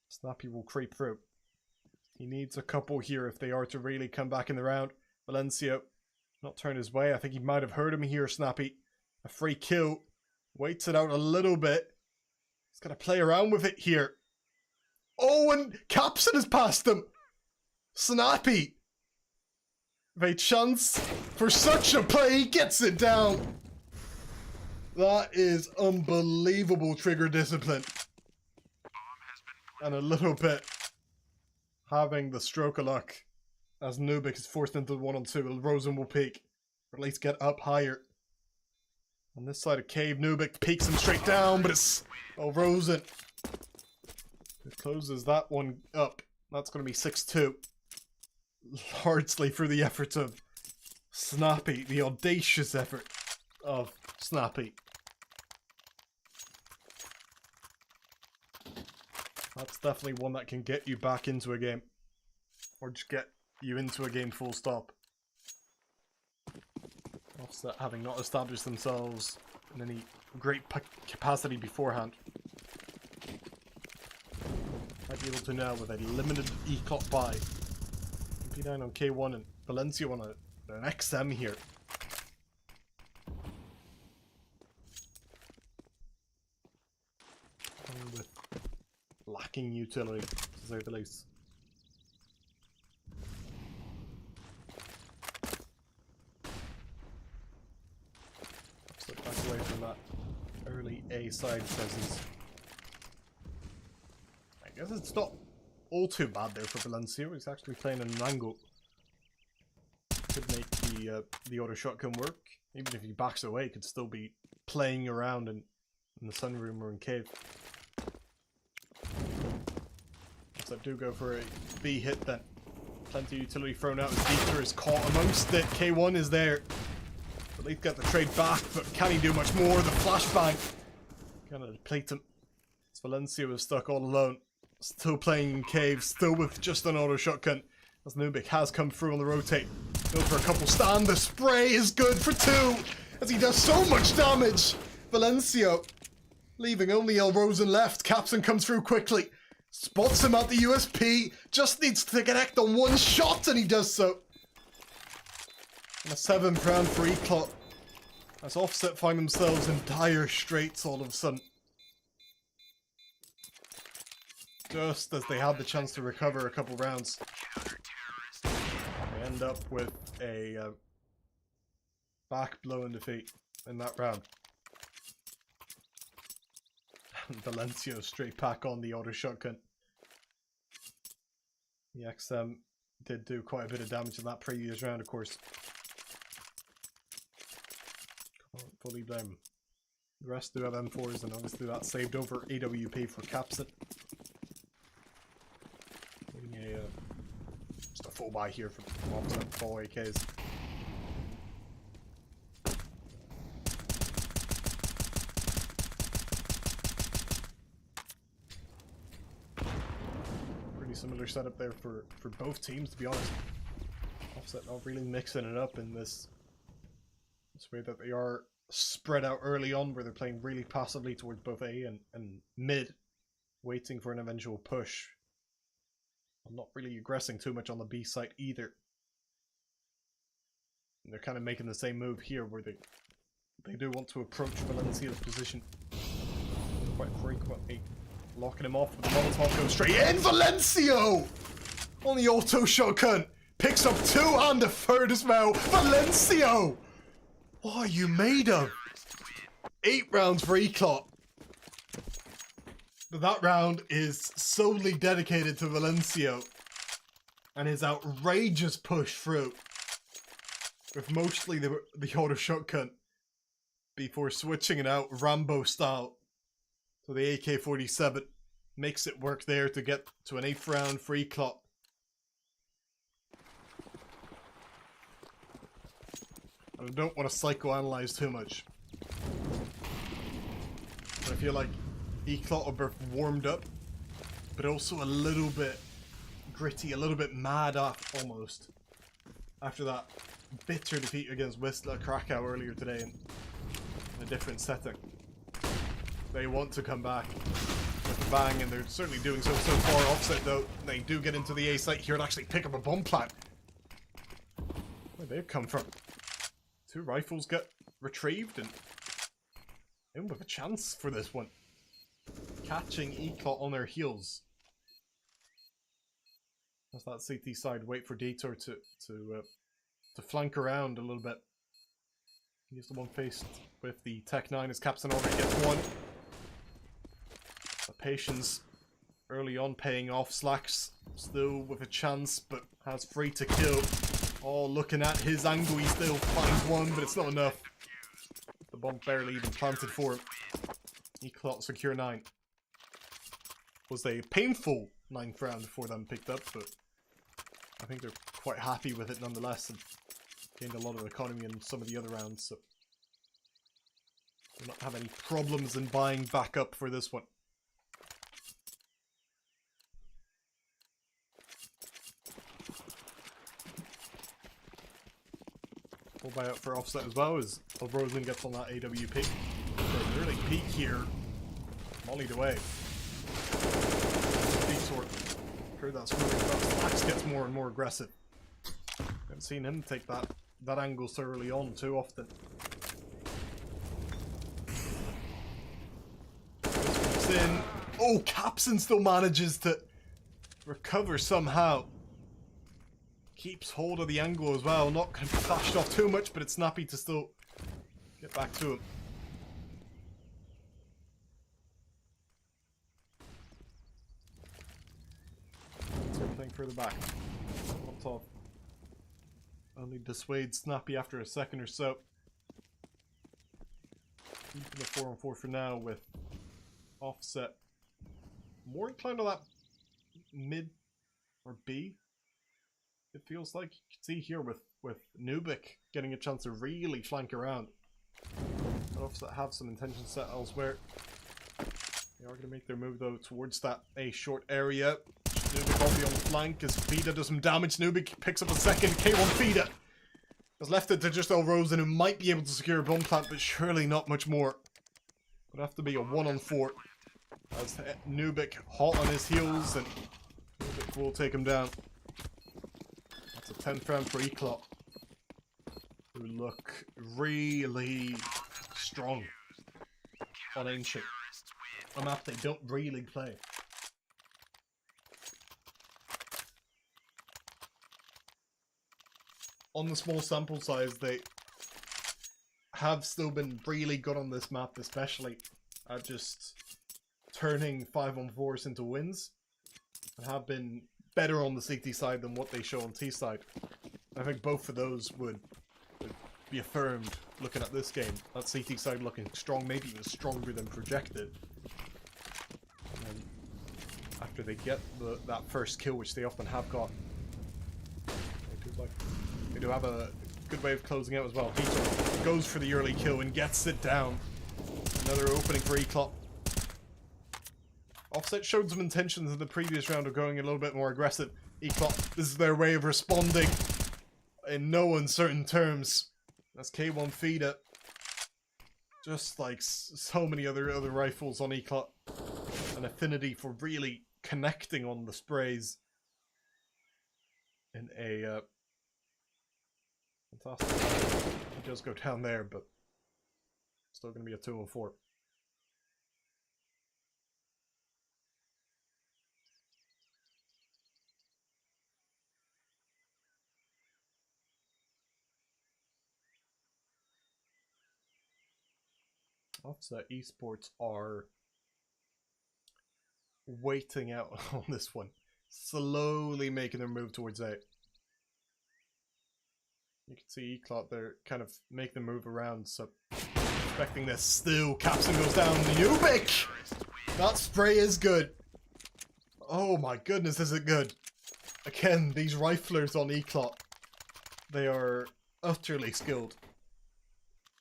Snappy will creep through. He needs a couple here if they are to really come back in the round. Valencia not turn his way. I think he might have heard him here, Snappy. A free kill. Waits it out a little bit. He's got to play around with it here. Oh, and Capson has passed him. Snappy. With a chance for such a play. He gets it down. That is unbelievable trigger discipline. And a little bit having the stroke of luck as Nubik is forced into the 1-on-2. Rosen will peek, or at least get up higher. On this side of cave, Nubik peeks him straight down, but it's Rosen. It closes that one up. That's going to be 6-2. Largely through the efforts of Snappy, the audacious effort of Snappy. That's definitely one that can get you back into a game. Or just get you into a game full stop. Offset having not established themselves in any great capacity beforehand. Might be able to now with a limited Eclot buy. MP9 on K1 and Valencia on an XM here. And with lacking utility, to say the least. Slip back away from that early A side presence. I guess it's not all too bad there for Valencia. He's actually playing an angle. Could make the auto shotgun work. Even if he backs away, could still be playing around in the sunroom or in cave. So do go for a B hit then. Plenty of utility thrown out as Dieter is caught amongst it. K1 is there. At least get the trade back, but can he do much more? The flashbang gonna deplete him. As Valencia was stuck all alone. Still playing in cave, still with just an auto shotgun. As Nubik has come through on the rotate. Goes for a couple stand. The spray is good for 2. As he does so much damage. Valencia leaving only Rosen left. Capson comes through quickly. Spots him at the USP. Just needs to connect on one shot and he does so. And a 7th round for Eclot. As Offset find themselves in dire straits all of a sudden. just as they had the chance to recover a couple rounds, they end up with a back blow in defeat in that round. Valencia straight back on the auto shotgun. The XM did do quite a bit of damage in that previous round, of course. Can't fully blame him. The rest do have M4s, and obviously that saved over AWP for Capson. Getting a just a full buy here from Offset, full AKs. Similar setup there for both teams, to be honest. Offset not really mixing it up in this way that they are spread out early on, where they're playing really passively towards both A and mid, waiting for an eventual push. I'm not really aggressing too much on the B site either. And they're kind of making the same move here, where they do want to approach Valencia's position quite frequently. Locking him off with the Molotov, goes straight in. Valencio! On the auto shotgun. Picks up 2 and a 3rd as well. Valencio! What are you made of? 8 rounds for Eclot. But that round is solely dedicated to Valencio and his outrageous push through with mostly the auto shotgun before switching it out Rambo style. So the AK-47 makes it work there to get to an 8th round for Eclot. I don't want to psychoanalyze too much, but I feel like Eclot are both warmed up, but also a little bit gritty, a little bit mad up almost, after that bitter defeat against Wisla Krakow earlier today in a different setting. They want to come back with a bang, and they're certainly doing so far. Offset, though, they do get into the A site here and actually pick up a bomb plant. Where'd they come from? 2 rifles get retrieved, and in with a chance for this one. Catching Eclot on their heels. As that CT side wait for Detour to flank around a little bit. He's the one faced with the Tech 9 as Capson already gets one. The patience early on paying off. Slacks still with a chance, but has free to kill. Oh, looking at his angle, he still finds one, but it's not enough. The bomb barely even planted for him. Eclot secure 9. Was a painful 9th round for them picked up, but I think they're quite happy with it nonetheless, and gained a lot of economy in some of the other rounds, so will not have any problems in buying back up for this one. Full buyout for Offset as well, as Rosen gets on that AWP. They really peak here. Mollied away. Sort through that smoothing, but Max gets more and more aggressive. Haven't seen him take that angle so early on too often. This in. Oh, Capson still manages to recover somehow. Keeps hold of the angle as well. Not going to be flashed off too much, but it's snappy to still get back to him. Playing further back. On top. Only dissuade Snappy after a second or so. Keeping the 4-on-4 for now with Offset. More inclined to that mid or B. It feels like you can see here with Nubik getting a chance to really flank around. But Offset have some intention set elsewhere. They are going to make their move though towards that A short area. Nubik already on the flank as Fida does some damage. Nubik picks up a second. K1 Fida has left it to just Rosen, who might be able to secure a bomb plant, but surely not much more. Would have to be a 1-on-4 as Nubik hot on his heels, and Nubik will take him down. That's a 10th round for Eclot, who look really strong on Ancient. A map they don't really play. on the small sample size, they have still been really good on this map, especially at just turning 5-on-4s into wins, and have been better on the CT side than what they show on T side. I think both of those would be affirmed looking at this game. That CT side looking strong, maybe even stronger than projected. And then after they get that first kill, which they often have got, they do have a good way of closing out as well. Vito goes for the early kill and gets it down. Another opening for Eclot. Offset showed some intentions in the previous round of going a little bit more aggressive. Eclot, this is their way of responding in no uncertain terms. That's K1 feeder. Just like so many other rifles on Eclot. An affinity for really connecting on the sprays. In a fantastic. He does go down there, but still going to be a 2-on-4. Offset Esports are waiting out on this one. Slowly making their move towards A. You can see Eclot, they're kind of making the move around, so expecting this. Still, Capson goes down. Ubik! That spray is good. Oh my goodness, is it good? Again, these riflers on Eclot, they are utterly skilled.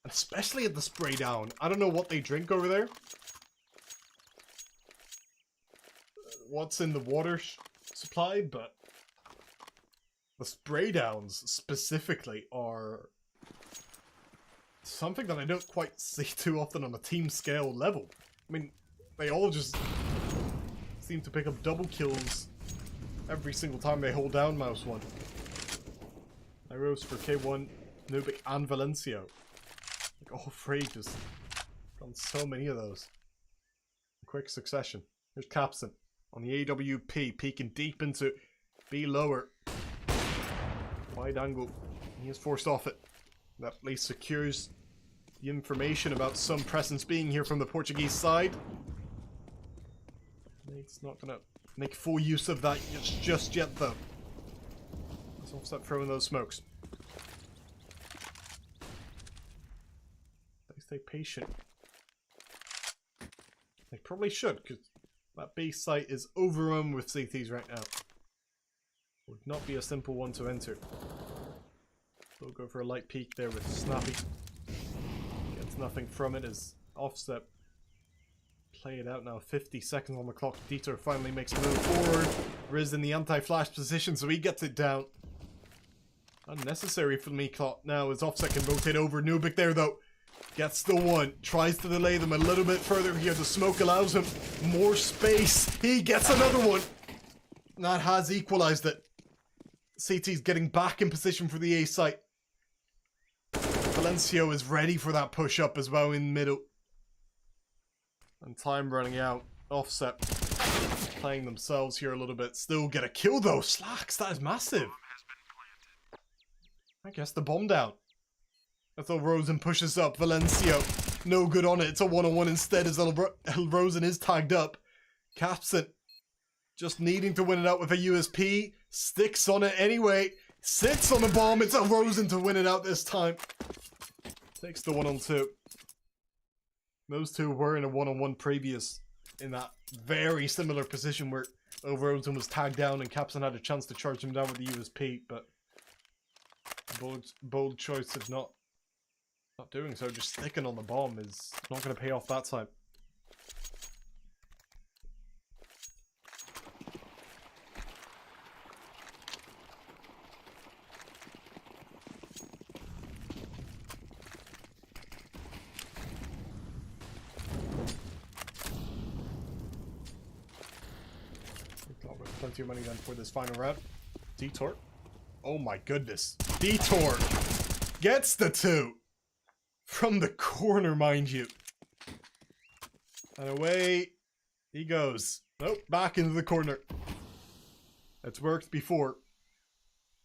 Especially at the spray down. I don't know what they drink over there. What's in the water supply, but the spray downs specifically are something that I don't quite see too often on a team scale level. I mean, they all just seem to pick up double kills every single time they hold down mouse 1. I rose for K1, Nubik, and Valencio. Like all three just done so many of those in quick succession. Here's Capson on the AWP, peeking deep into B lower. Wide angle. He is forced off it. That at least secures the information about some presence being here from the Portuguese side. Nate's not gonna make full use of that just yet though. Let's Offset throwing those smokes. They stay patient. They probably should, because that base site is overrun with CTs right now. Would not be a simple one to enter. We'll go for a light peek there with Snappy. Gets nothing from it as Offset play it out now. 50 seconds on the clock. Dieter finally makes a move forward. Riz in the anti-flash position, so he gets it down. Unnecessary for Eclot now as Offset can rotate over. Nubik there though. Gets the one. Tries to delay them a little bit further here. The smoke allows him more space. He gets another one. That has equalized it. CT's getting back in position for the A site. Valencio is ready for that push up as well in middle. And time running out. Offset playing themselves here a little bit. Still get a kill though. Slacks, that is massive. I guess the bomb down. That's Rosen pushes up. Valencio, no good on it. It's a one-on-one instead as Rosen is tagged up. Capson just needing to win it out with a USP. Sticks on it anyway. Sits on the bomb. It's Rosen to win it out this time. Takes the 1-on-2. Those two were in a 1-on-1 previous in that very similar position where Rosen was tagged down and Capson had a chance to charge him down with the USP, but bold choice of not doing so. Just sticking on the bomb is not going to pay off that time. Plenty of money then for this final round. Detour. Oh my goodness. Detour gets the 2. From the corner, mind you. And away he goes. Nope, back into the corner. It's worked before.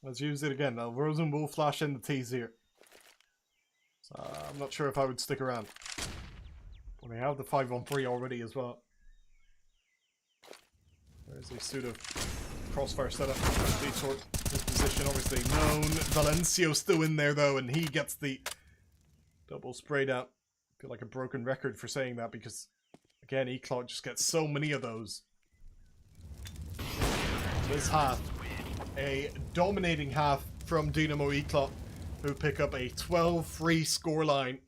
Let's use it again. Now, Rosen will flash in the T's here. So, I'm not sure if I would stick around. Well, they have the 5-on-3 already as well. There's a pseudo crossfire setup. Detour his position, obviously known. Valencio's still in there though, and he gets the double sprayed out. I feel like a broken record for saying that because, again, Eclot just gets so many of those. This half, a dominating half from Dynamo Eclot, who pick up a 12-3 scoreline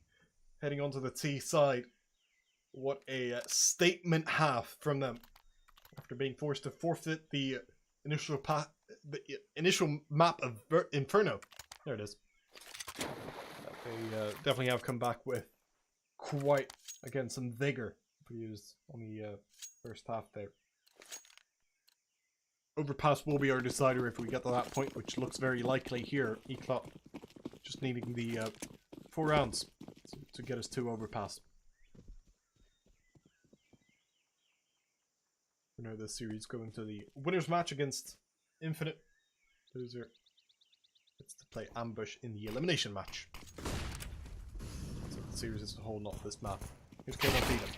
heading onto the T side. What a statement half from them after being forced to forfeit the initial map of Inferno. There it is. They definitely have come back with quite, again, some vigor for use on the first half there. Overpass will be our decider if we get to that point, which looks very likely here. Eclot just needing the 4 rounds to get us to overpass. We know this series going to the winners match against Infinite. Loser gets to play ambush in the elimination match. So the series as a whole, not this map. Here's K1 Feeder.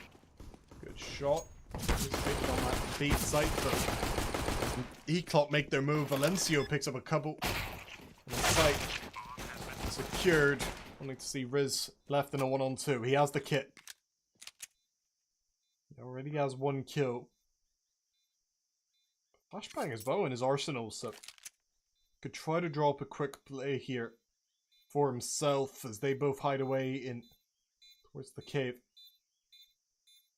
Good shot. Just hit on that B site, but Eclot make their move. Valencio picks up a couple. And the site secured. Only to see Riz left in a 1-on-2. He has the kit. He already has 1 kill. Flashbang as well in his arsenal, so could try to draw up a quick play here for himself as they both hide away in towards the cave.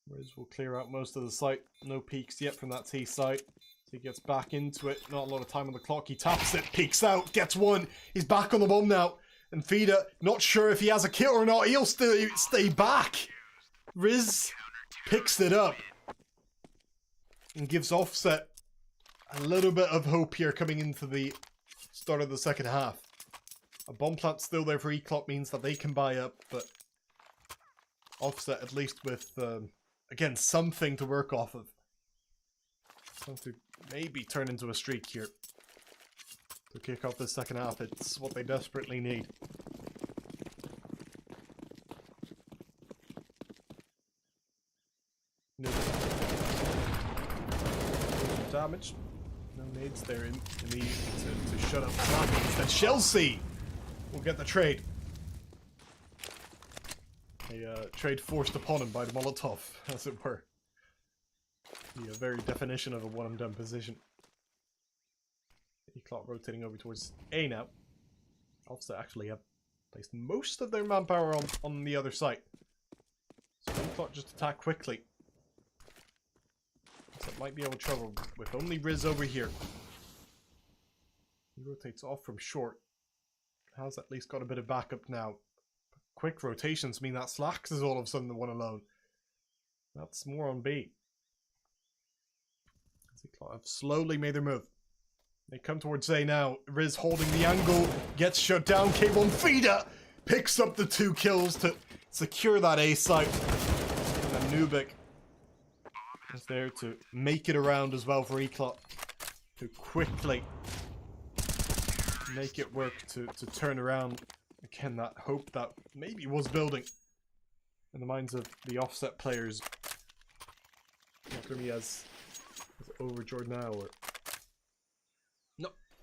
Riz will clear out most of the site. No peeks yet from that T site. So he gets back into it. Not a lot of time on the clock. He taps it, peeks out, gets 1. He's back on the bomb now. And Fida, not sure if he has a kill or not. He'll still stay back. Riz picks it up and gives Offset a little bit of hope here coming into the start of the second half. A bomb plant still there for Eclot means that they can buy up, but Offset at least with, again, something to work off of. Something to maybe turn into a streak here. To kick off the second half, it's what they desperately need. No damage. No nades there in the to shut up the and Chelsea will get the trade. A trade forced upon him by the Molotov, as it were. The very definition of a one-and-done position. Eclot rotating over towards A now. Offset actually have placed most of their manpower on the other side. So Eclot just attack quickly. So it might be able to trouble with only Riz over here. He rotates off from short. Has at least got a bit of backup now. Quick rotations mean that Slacks is all of a sudden the one alone. That's more on B. Eclot have slowly made their move. They come towards A now. Riz holding the angle, gets shut down. K1 Feeder picks up the 2 kills to secure that A site. And then Nubik is there to make it around as well for Eclot to quickly make it work to turn around. Again, that hope that maybe was building in the minds of the Offset players. Not going to be as overjoyed now, or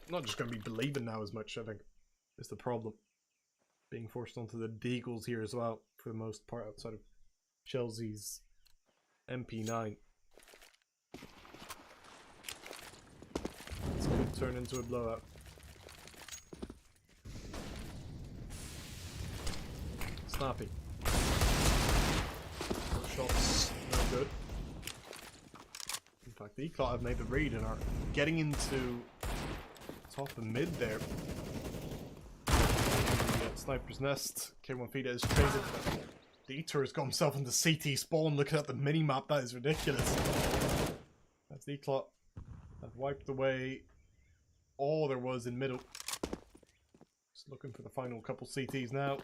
not just going to be believing now as much, I think, is the problem. Being forced onto the Deagles here as well, for the most part, outside of Chelsea's MP9. This could turn into a blowout. Snappy. Shots, no good. In fact, the Eclot have made the read and are getting into top and mid there. Sniper's Nest. K1 Fida is traded. Detour's got himself into CT spawn. Looking at the mini-map, that is ridiculous. As the Eclot have wiped away all there was in middle. Just looking for the final couple CTs now.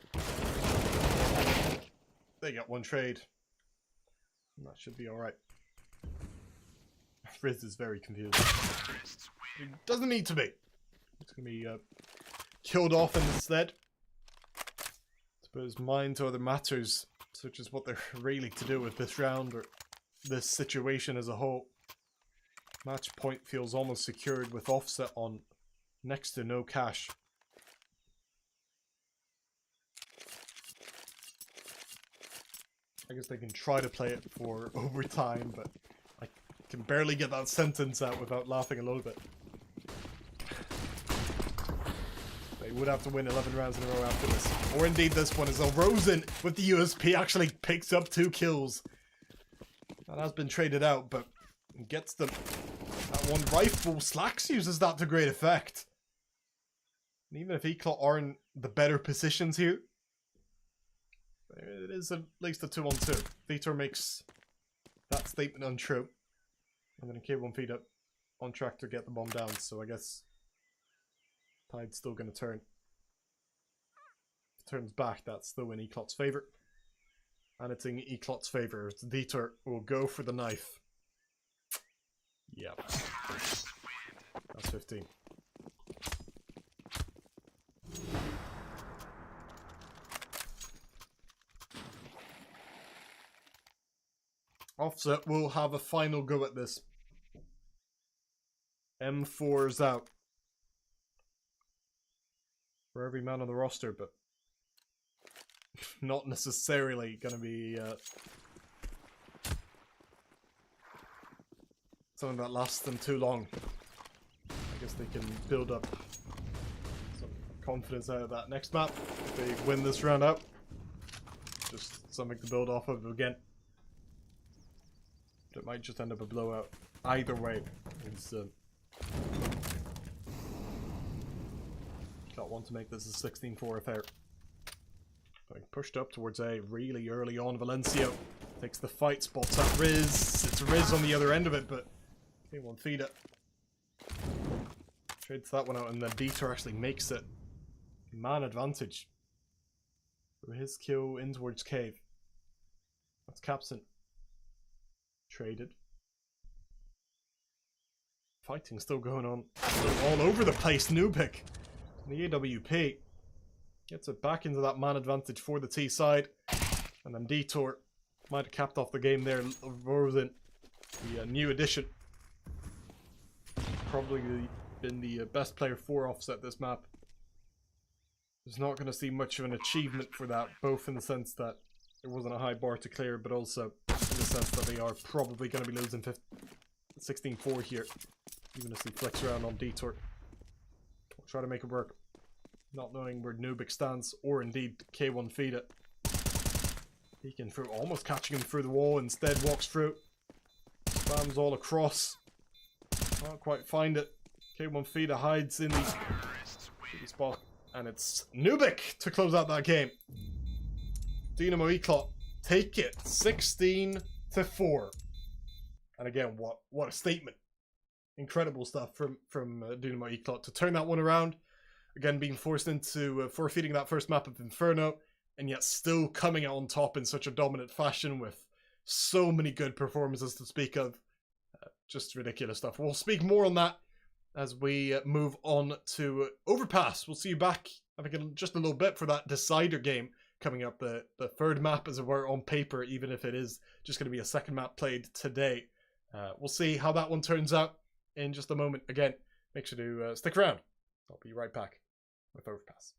They got 1 trade. And that should be alright. Riz is very confused. It doesn't need to be. It's going to be killed off instead. I suppose mind to other matters, such as what they're really to do with this round or this situation as a whole. Match point feels almost secured with offset on next to no cash. I guess they can try to play it for overtime, but I can barely get that sentence out without laughing a little bit. They would have to win 11 rounds in a row after this. Or indeed this one, as Rosen with the USP actually picks up 2 kills. That has been traded out, but gets them that one rifle. Slacks uses that to great effect. And even if Eclot aren't the better positions here, it is at least a 2-on-2. Vitor makes that statement untrue. And then K1 feed up on track to get the bomb down, so I guess tide's still going to turn. If it turns back, that's still in Eclot's favour. And it's in Eclot's favour. Vitor will go for the knife. Yep. That's 15. Offset will have a final go at this. M4's out. For every man on the roster, but not necessarily going to be something that lasts them too long. I guess they can build up some confidence out of that next map if they win this round out. Just something to build off of again. But it might just end up a blowout. Either way, it's Eclot want to make this a 16-4 affair. Being pushed up towards A really early on. Valencia takes the fight, spots that Riz. It's Riz on the other end of it, but they won't feed it. Trades that one out, and then Vitor actually makes it. Man advantage. For his kill in towards Cave. That's Capson. Traded. Fighting still going on. Still all over the place. Nubik. The AWP gets it back into that man advantage for the T side. And then Detour might have capped off the game there. Rosen, the new addition. Probably been the best player for Offset this map. There's not going to see much of an achievement for that, both in the sense that it wasn't a high bar to clear, but also in the sense that they are probably going to be losing 16-4 here. Even if he flicks around on Detour. We'll try to make it work. Not knowing where Nubik stands, or indeed K1 feed it. Peeking through, almost catching him through the wall, instead walks through. Spams all across. Can't quite find it. K1 feeder hides in the spot. And it's Nubik to close out that game. Dynamo Eclot take it 16-4. And again, what a statement. Incredible stuff from Dynamo Eclot to turn that one around. Again, being forced into forfeiting that first map of Inferno, and yet still coming out on top in such a dominant fashion with so many good performances to speak of. Just ridiculous stuff. We'll speak more on that as we move on to Overpass. We'll see you back, I think, in just a little bit for that decider game coming up. The third map, as it were, on paper, even if it is just going to be a second map played today. We'll see how that one turns out in just a moment. Again, make sure to stick around. I'll be right back with Overpass.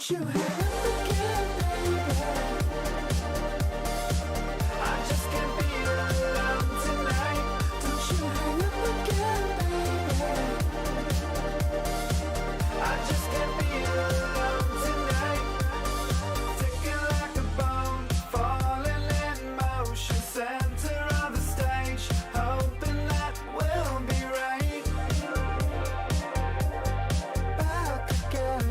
Don't you hang up again, baby. I just can't be alone tonight. Don't you hang up again, baby. I just can't be alone tonight. Ticking like a bomb, falling in motion, center of the stage, hoping that we'll be right. Back again.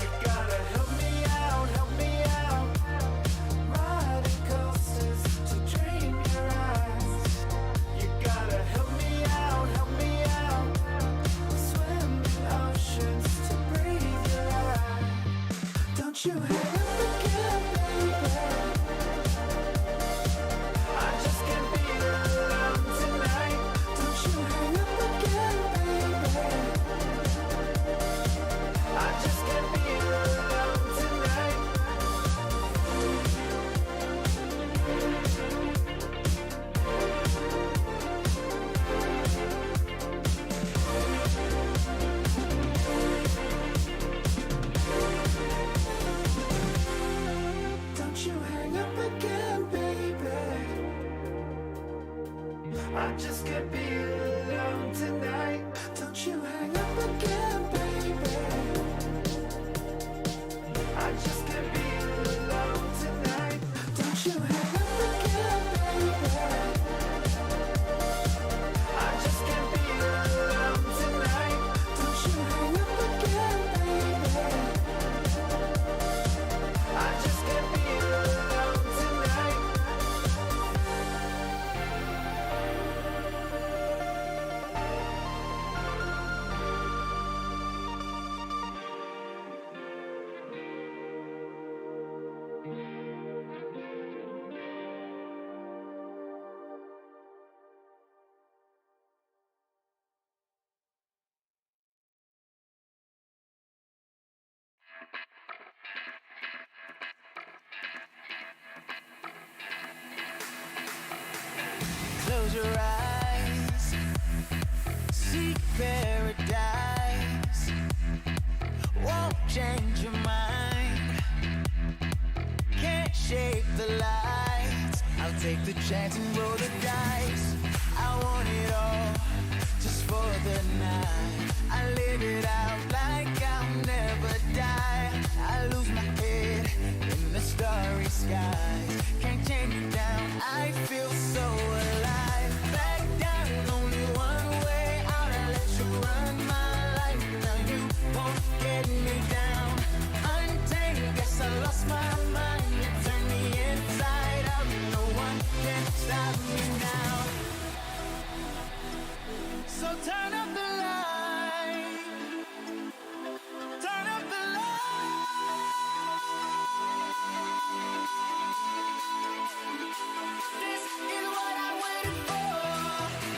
You gotta help me out, help me out. Riding coasters to dream your eyes. You gotta help me out, help me out. Swim in oceans to breathe your life. Don't you hang up again, baby. I just can't be alone tonight. Don't you hang up again, baby. I just can't be alone tonight. Don't you hang up again, baby. I just can't be alone tonight. Don't you hang up again, baby. I just can't be alone tonight. Don't you hang up again, baby. I just can't be alone tonight. Don't you hang up again, baby. I just can't be alone tonight. Close your eyes, seek paradise. Won't change your mind. Can't shape the lights. I'll take the chance and roll the dice. I want it all, just for the night. I live it out like I'll never die. I lose my head in the starry skies. Can't chain me down, I feel so alive. Back down, only one way out. I let you run my life. Now you won't get me down. Untamed, guess I lost my mind. You turn me inside out. No one can stop me now. So turn up the light. Turn up the light. This is what I waited for.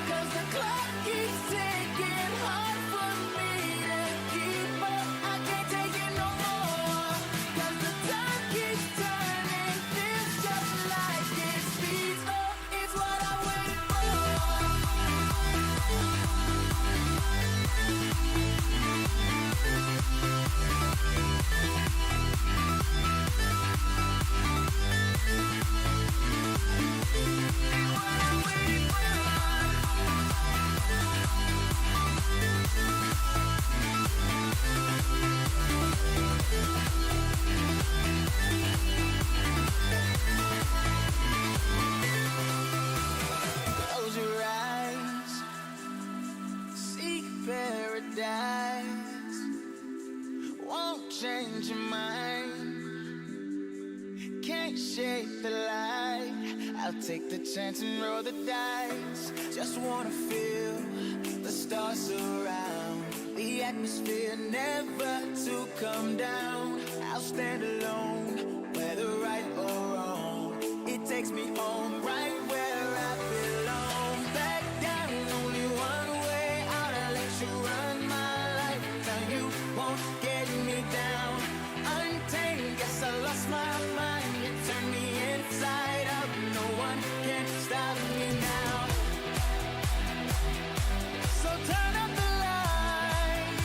'Cause the clock keeps ticking, hard for me to keep up. I can't take it no more. 'Cause the time keeps turning, feels just like it speeds up. It's what I waited for. Close your eyes, seek paradise. Won't change your mind. Can't shake the light. I'll take the chance and roll the dice. Just wanna feel the stars surround. The atmosphere never to come down. I'll stand alone, whether right or wrong. It takes me home, right where I belong. Back down, only one way out. I let you run my life. Now you won't get me down. Untamed, guess I lost my mind. You turn me inside out. No one can stop me now. So turn up the light.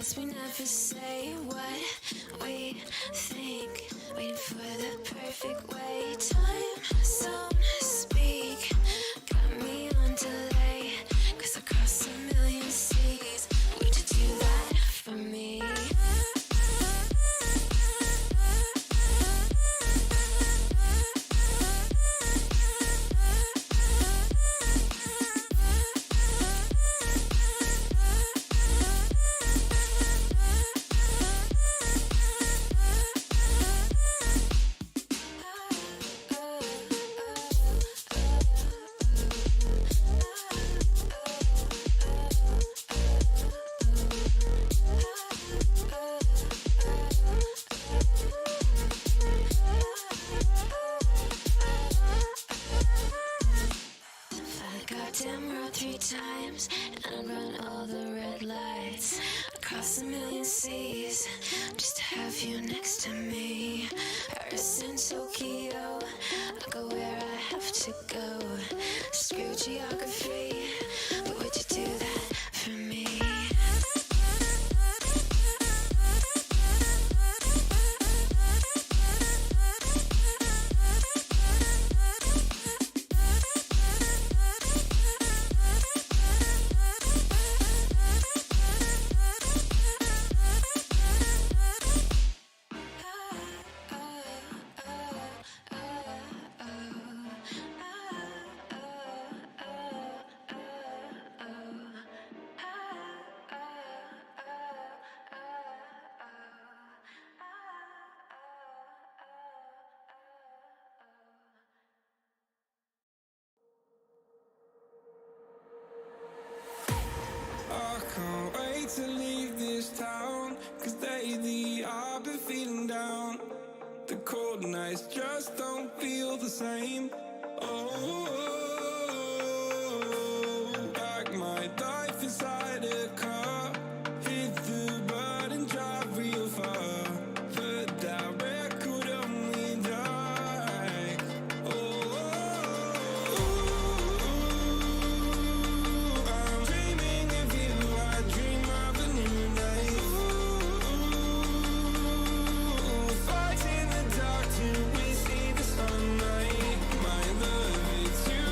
guess we never say what we think. Waiting for the perfect way. Time zone speak. Got me on delay. Cause across a million seas, would you do that for me? Goddamn world 3 times, and I'd run all the red lights across a million seas just to have you next to me. Paris and Tokyo, I go where I have to go. Screw geography, but would you do that for me? I can't wait to leave this town, cause lately I've been feeling down. The cold nights just don't feel the same. Oh, like my life inside a car. Hit the button, drive real far. Put that record on me like. I'm dreaming of you, I dream of a new night. Fight in the dark till we see the sunlight. My love, it's you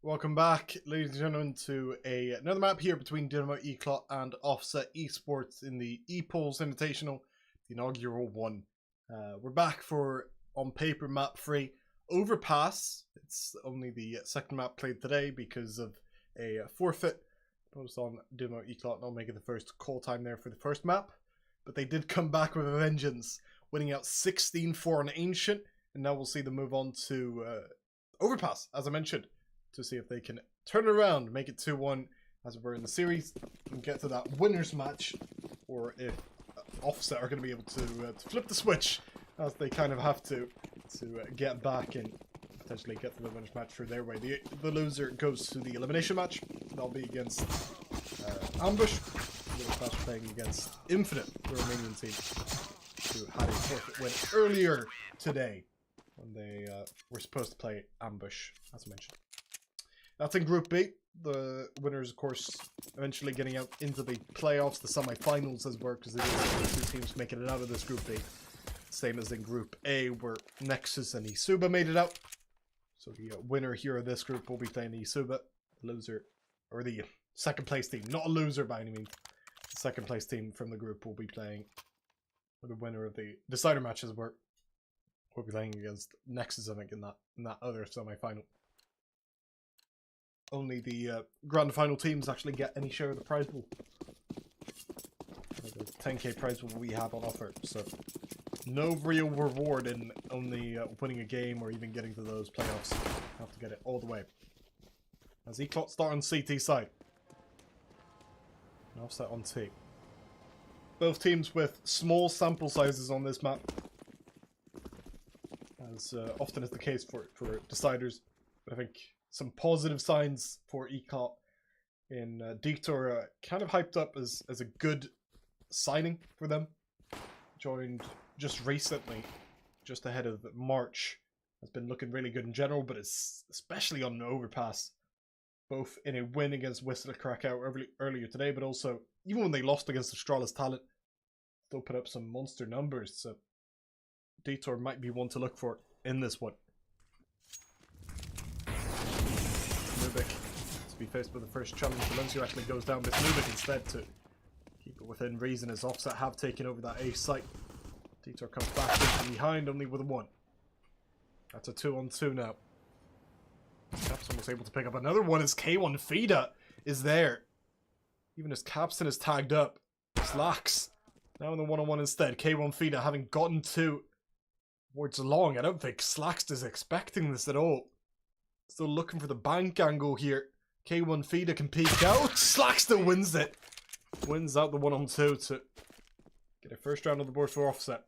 Welcome back, ladies and gentlemen, to another map here between Dynamo Eclot and Offset Esports in the EPULZE Invitational, the inaugural one. We're back for, on paper, map 3, Overpass. It's only the second map played today because of a forfeit posed on Dynamo Eclot, not making the first call time there for the first map. But they did come back with a vengeance, winning out 16-4 on Ancient, and now we'll see them move on to Overpass, as I mentioned, to see if they can turn it around, make it 2-1 as we're in the series, and get to that winners match, or if Offset are going to be able to flip the switch, as they kind of have to get back and potentially get to the winners match through their way. The loser goes to the elimination match. That'll be against Ambush. Overpass playing against Infinite, the Romanian team, who had a forfeit win earlier today when they were supposed to play Ambush, as I mentioned. That's in Group B. The winners, of course, eventually getting out into the playoffs, the semi-finals as well, because it is two teams making it out of this Group B. Same as in Group A, where Nexus and Isuba made it out. So the winner here of this group will be playing Isuba. The loser, or the second place team, not a loser by any means. The second place team from the group will be playing, or the winner of the decider matches will be playing against Nexus, I think, in that other semi-final. Only the grand final teams actually get any share of the prize pool. The 10k prize pool we have on offer, so no real reward in only winning a game or even getting to those playoffs. Have to get it all the way. As Eclot start on CT side. And Offset on T. Both teams with small sample sizes on this map, as often is the case for deciders. But I think some positive signs for Eclot in Detour, kind of hyped up as a good signing for them. Joined just recently, just ahead of March. Has been looking really good in general, but it's especially on an Overpass. Both in a win against Whistler Krakow earlier today, but also even when they lost against Astralis Talent, still put up some monster numbers. So Detour might be one to look for in this one. Lubick to be faced with the first challenge. Valencia actually goes down with Lubick instead to keep it within reason, as Offset have taken over that A site. Detour comes back from behind only with a 1. That's a 2-on-2 now. Capson was able to pick up another one as K1 Fida is there. Even as Capson is tagged up. Slacks now in the 1-on-1 instead. K1 Fida having gotten to towards long. I don't think Slacks is expecting this at all. Still looking for the bank angle here. K1 Fida can peek out. Slacks still wins it. Wins out the 1-on-2 to get a first round on the board for Offset.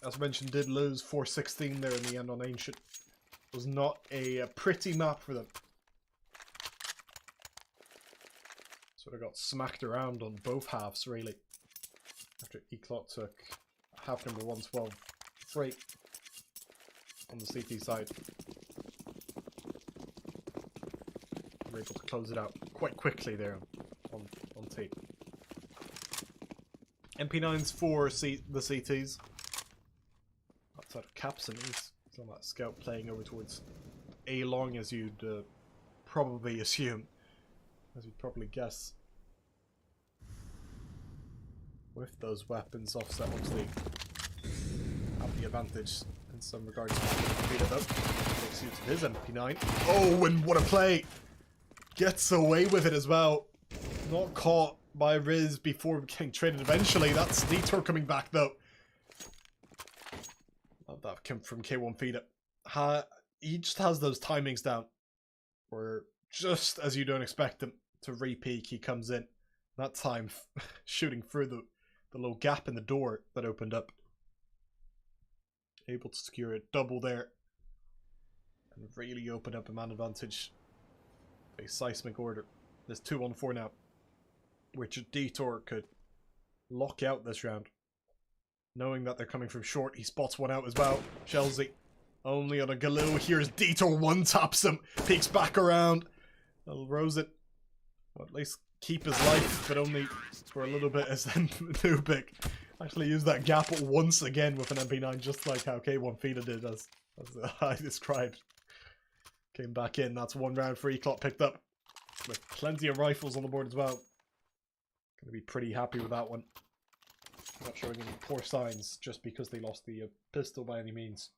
As mentioned, did lose 4-16 there in the end on Ancient. It was not a pretty map for them. Sort of got smacked around on both halves, really. After Eclot took half number 112-3 on the CT side. We're able to close it out quite quickly there on T. MP9's for the CTs. Outside of Capson, he's on that scout playing over towards A long, as you'd probably assume, as you'd probably guess. With those weapons, Offset obviously have the advantage in some regards. Takes use of his MP9. Oh, and what a play! Gets away with it as well. Not caught by Riz before getting traded eventually. That's Detour coming back though. Love that came from K1 Fida. He just has those timings down, where just as you don't expect him to re-peak, he comes in. That time shooting through the little gap in the door that opened up. Able to secure it double there. And really open up a man advantage. A seismic order. There's 2-on-4 now, which Detour could lock out this round. Knowing that they're coming from short, he spots one out as well. Chelsea only on a Galoo. Here's Detour, one-taps him, peeks back around. They'll rose it. Well, at least keep his life, but only for a little bit, as then Nubic actually used that gap once again with an MP9, just like how K1 Fida did, as I described. Came back in. That's 1 round for Eclot picked up. With plenty of rifles on the board as well. Gonna be pretty happy with that one. Not showing any poor signs just because they lost the pistol by any means.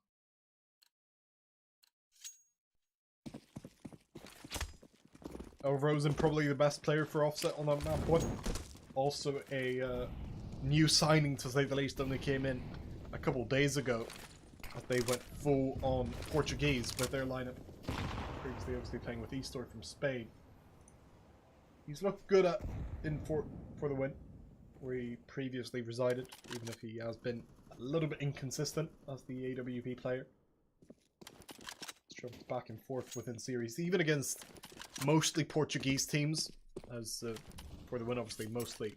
Rosen probably the best player for Offset on that map one. Also a new signing to say the least, only came in a couple days ago. But they went full on Portuguese with their lineup. Previously obviously playing with Eastor from Spain. He's looked good for the win, where he previously resided, even if he has been a little bit inconsistent as the AWP player. He's jumped back and forth within series, even against mostly Portuguese teams, as for the win obviously mostly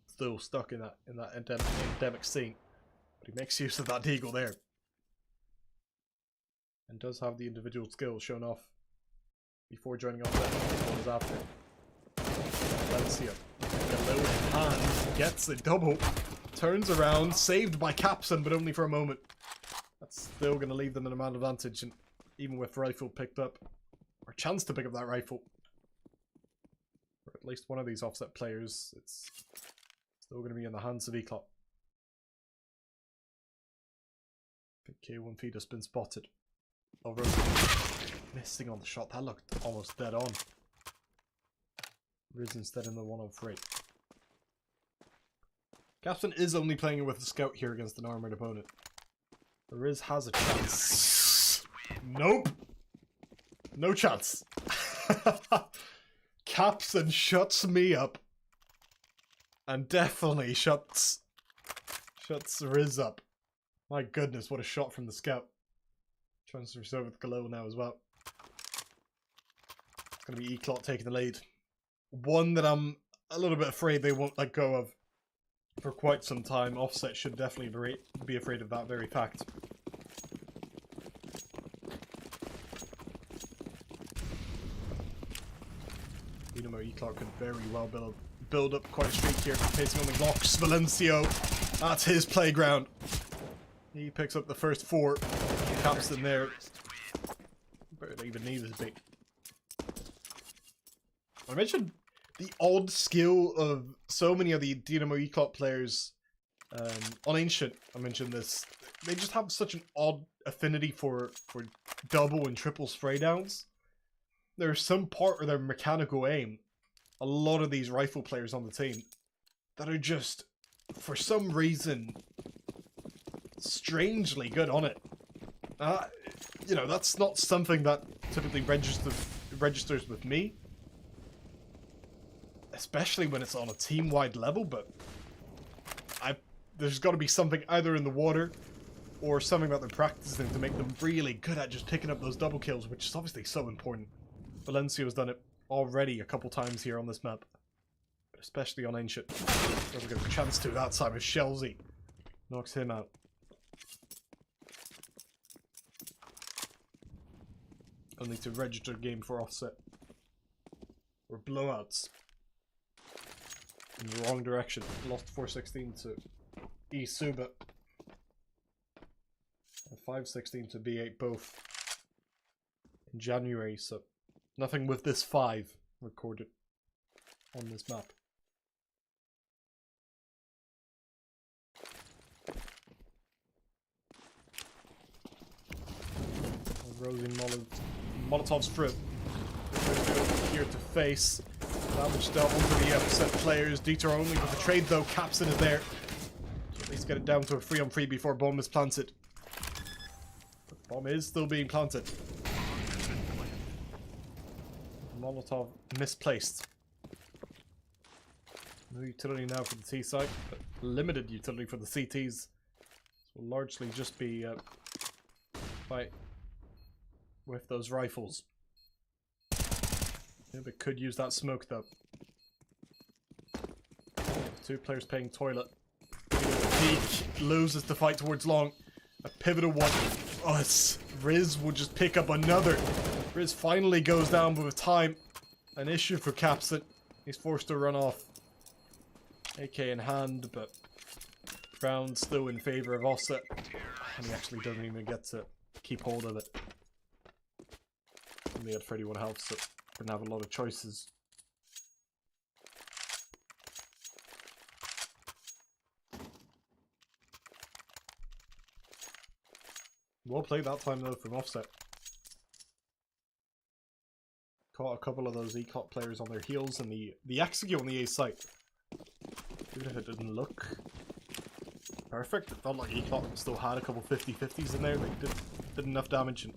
still stuck in that endemic scene. But he makes use of that deagle there. And does have the individual skills shown off before joining on that one is after. Valencia, a low hand, gets a double, turns around, saved by Capson, but only for a moment. That's still going to leave them in a man advantage, and even with rifle picked up, or chance to pick up that rifle, for at least one of these Offset players, it's still going to be in the hands of Eclot. I think K1 feed has been spotted. Oh, missing on the shot, that looked almost dead on. Riz instead in the 103. Capson is only playing with a scout here against an armored opponent. Riz has a chance. Nope. No chance. Capson shuts me up. And definitely shuts Riz up. My goodness, what a shot from the scout. Transfers over with Galo now as well. It's going to be Eclot taking the lead. One that I'm a little bit afraid they won't let go of for quite some time. Offset should definitely be afraid of that very fact. Dynamo Eclot could very well build up quite a streak here, facing on the Glocks. Valencio, that's his playground. He picks up the first 4. Capson there. Barely even need his bait. I mentioned the odd skill of so many of the Dynamo Eclot players on Ancient. I mentioned this. They just have such an odd affinity for double and triple spray downs. There's some part of their mechanical aim, a lot of these rifle players on the team, that are just, for some reason, strangely good on it. You know, that's not something that typically registers with me. Especially when it's on a team-wide level, but there's got to be something either in the water or something that they're practicing to make them really good at just picking up those double kills, which is obviously so important. Valencio's done it already a couple times here on this map, but especially on Ancient. Doesn't get a chance to that time as Shelzy knocks him out. Only to register game for Offset. Or blowouts. In the wrong direction. Lost 416 to E-Suba. And 516 to B8 both. In January, so nothing with this 5 recorded on this map. Rosen Molotov's fruit. Here to face. Damage dealt onto the Offset players. Dieter only with the trade though. Capson is there. So at least get it down to a 3-on-3 before bomb is planted. But the bomb is still being planted. Molotov misplaced. No utility now for the T site, but limited utility for the CTs. This will largely just be fight with those rifles. Yeah, but could use that smoke though. 2 players paying toilet. Peak loses the fight towards long. A pivotal one. Oh, it's Riz will just pick up another. Riz finally goes down, but with time, an issue for Capson. He's forced to run off. AK in hand, but round still in favor of Offset. And he actually doesn't even get to keep hold of it. Only had 31 health, so didn't have a lot of choices. Well played that time though from Offset. Caught a couple of those Eclot players on their heels, and the execute on the A site, even if it didn't look perfect, it felt like Eclot still had a couple 50-50s in there. They did enough damage, and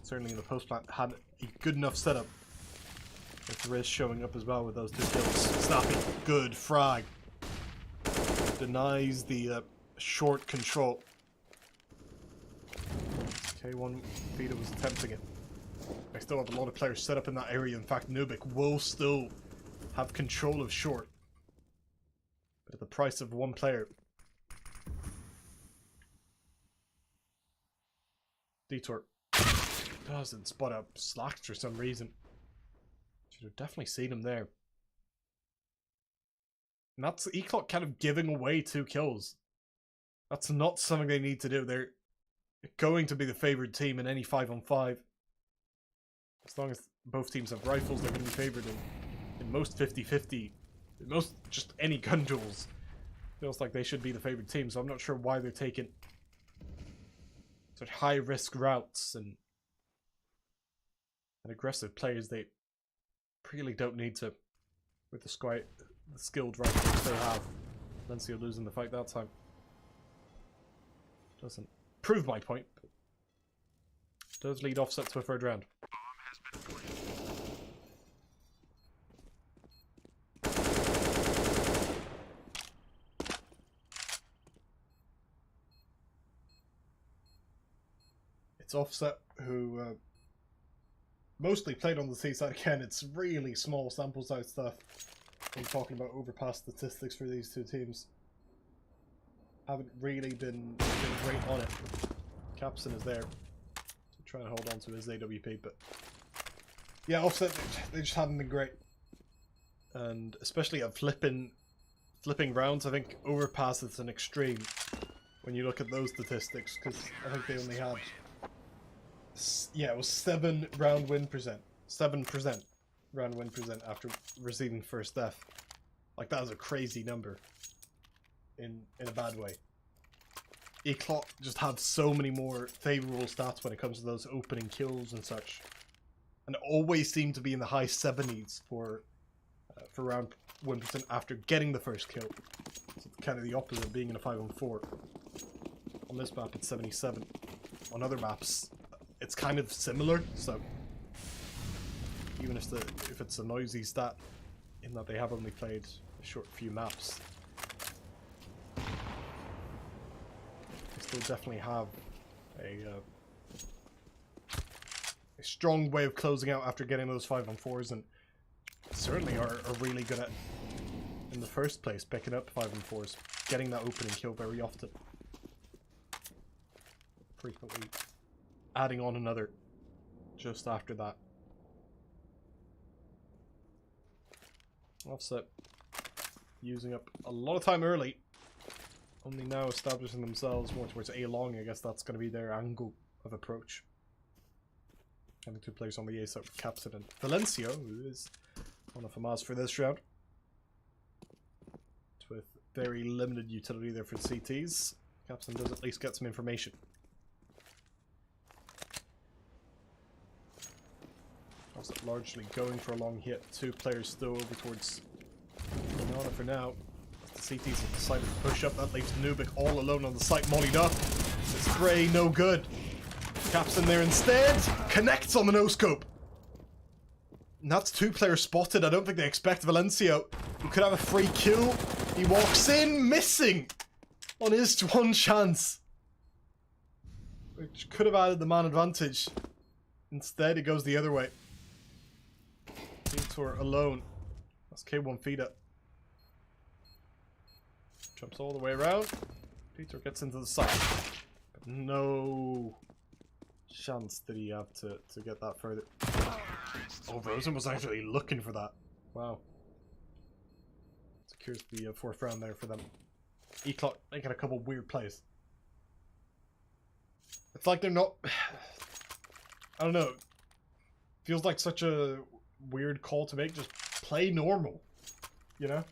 certainly in the post plant had a good enough setup. With Riz showing up as well with those 2 kills. Snappy, good frag. Denies the short control. K1 Vita was attempting it. I still have a lot of players set up in that area. In fact, Nubik will still have control of short. But at the price of 1 player. Detour doesn't spot up Slacks for some reason. Should have definitely seen him there. And that's Eclot kind of giving away 2 kills. That's not something they need to do. They're going to be the favored team in any 5-on-5. As long as both teams have rifles, they're going to be favored in most 50-50. In most, just any gun duels. Feels like they should be the favored team, so I'm not sure why they're taking such high-risk routes and aggressive players. They really don't need to, with the skilled rifles they have. Lencio losing the fight that time. Doesn't prove my point, but does lead Offset to a 3rd round. It's Offset who mostly played on the C side again. It's really small sample size stuff. I'm talking about overpass statistics for these 2 teams. Haven't really been great on it. Capson is there, so trying to hold on to his AWP, but yeah, Offset, they just haven't been great. And especially at flipping rounds, I think overpass is an extreme when you look at those statistics, because I think they only had, yeah, it was 7% round win percent after receiving first death. Like, that is a crazy number in a bad way. Eclot just have so many more favorable stats when it comes to those opening kills and such, and always seem to be in the high 70s for round 1% after getting the first kill. So kind of the opposite, being in a 5-on-4. On this map it's 77. On other maps it's kind of similar, so even if it's a noisy stat in that they have only played a short few maps, they still definitely have a strong way of closing out after getting those 5-on-4s, and certainly are really good at, in the first place, picking up 5-on-4s, getting that opening kill very often. Frequently adding on another just after that. Offset using up a lot of time early, only now establishing themselves more towards A long. I guess that's going to be their angle of approach. Having 2 players on the A side with Captain and Valencio, who is on a FAMAS for this round. With very limited utility there for CTs, Captain does at least get some information. Offset largely going for a long hit. 2 players still over towards Banana for now. The CTs at the site with the push up. That leaves Nubik all alone on the site, mollied up. The spray no good. Capson there instead. Connects on the no-scope. And that's 2 players spotted. I don't think they expect Valencio, who could have a free kill. He walks in, missing on his 1 chance, which could have added the man advantage. Instead, it goes the other way. Detour alone. That's K1 Fida. Jumps all the way around. Peter gets into the site. But no chance did he have to get that further. Oh, Rosen was actually looking for that. Wow. Secures the 4th round there for them. Eclot making a couple weird plays. It's like they're not... I don't know. Feels like such a weird call to make. Just play normal, you know?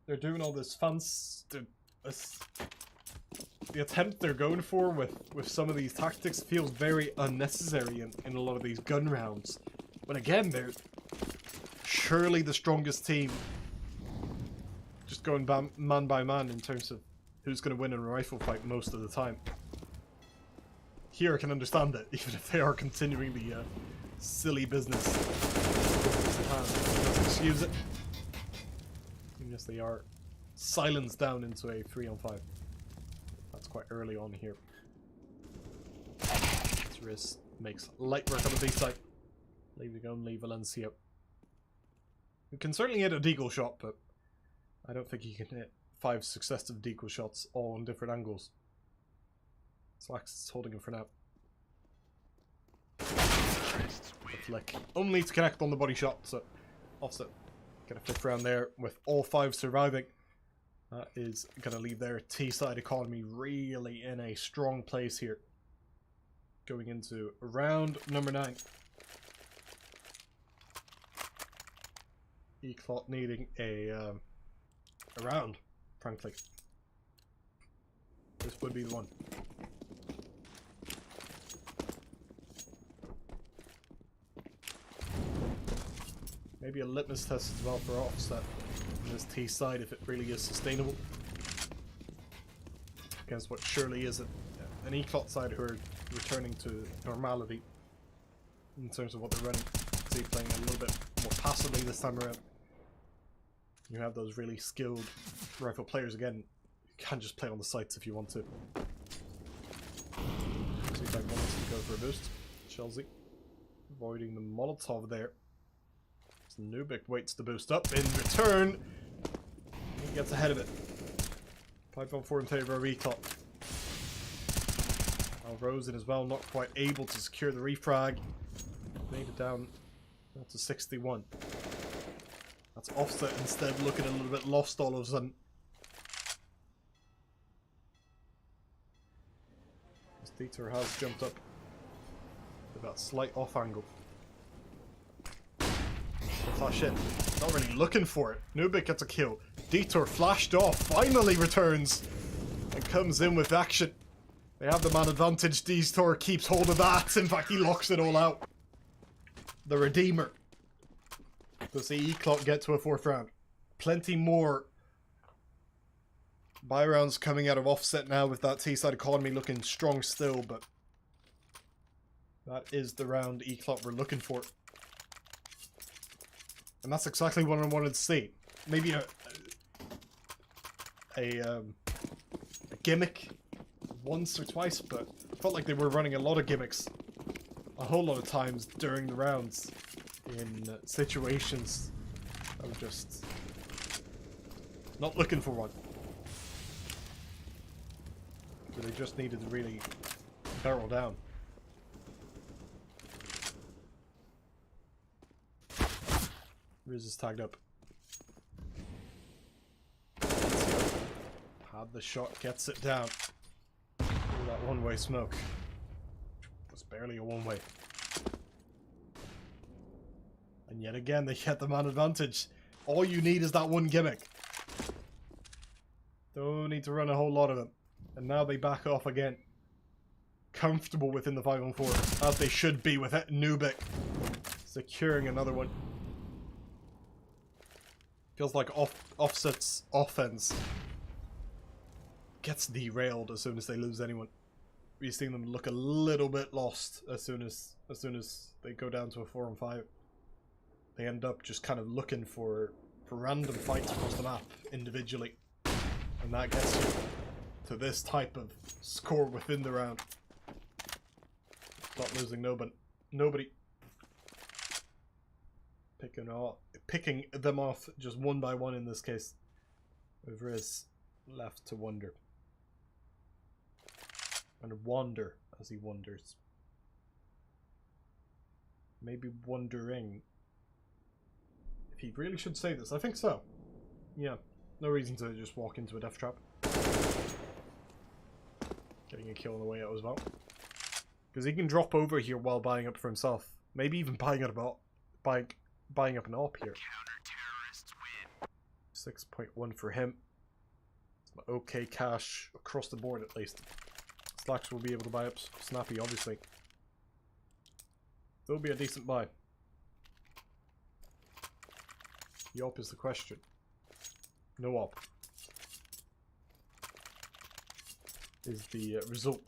They're doing all this the attempt they're going for with some of these tactics feels very unnecessary in a lot of these gun rounds. But again, they're surely the strongest team. Just going man by man in terms of who's going to win in a rifle fight most of the time. Here I can understand it, even if they are continuing the silly business. Excuse it. And yes, they are silenced down into a 3-on-5. That's quite early on here. Riz makes light work on the B side, leaving only Valencia. He can certainly hit a deagle shot, but I don't think he can hit 5 successive deagle shots all on different angles. Slacks is holding him for now. The flick. Only to connect on the body shot, so Offset get a 5th round there with all 5 surviving. That is going to leave their T-side economy really in a strong place here. Going into round number 9. Eclot needing a round, frankly. This would be the one. Maybe a litmus test as well for Offset on this T side if it really is sustainable against what surely is an Eclot side who are returning to normality in terms of what they're running. See, playing a little bit more passively this time around. You have those really skilled rifle players again. You can't just play on the sights if you want to. See if I wanted to go for a boost. Chelsea avoiding the Molotov there. Nubik waits to boost up. In return, he gets ahead of it. 5-on-4 in favor of Eclot. Rosen as well, not quite able to secure the refrag. Made it down to 61. That's Offset instead, looking a little bit lost all of a sudden. This Dieter has jumped up with that slight off angle. Flash in. Not really looking for it. Nubik gets a kill. Dieter flashed off, finally returns and comes in with action. They have the man advantage. Dieter keeps hold of that. In fact, he locks it all out. The Redeemer. Does the Eclot get to a 4th round? Plenty more buy rounds coming out of Offset now with that T-side economy looking strong still, but that is the round Eclot we're looking for. And that's exactly what I wanted to see. Maybe a gimmick once or twice, but I felt like they were running a lot of gimmicks a whole lot of times during the rounds in situations I was just not looking for one. So they just needed to really barrel down. Riz is tagged up. Had the shot, gets it down. Ooh, that one-way smoke. Was barely a one-way. And yet again, they get the man advantage. All you need is that one gimmick. Don't need to run a whole lot of them. And now they back off again. Comfortable within the 5-on-4, as they should be with it. Nubik securing another one. Feels like Offset's offense gets derailed as soon as they lose anyone. We're seeing them look a little bit lost as soon as they go down to a 4-on-5. They end up just kind of looking for random fights across the map individually, and that gets you to this type of score within the round. Not losing nobody. Picking them off just one by one in this case. With Riz left to wonder. And wander as he wonders. Maybe wondering if he really should say this. I think so. Yeah, no reason to just walk into a death trap. Getting a kill on the way out as well. Because he can drop over here while buying up for himself. Maybe even buying up an op here. 6.1 for him. Okay cash across the board at least. Slacks will be able to buy up Snappy, obviously. It'll be a decent buy. The op is the question. No op is the result.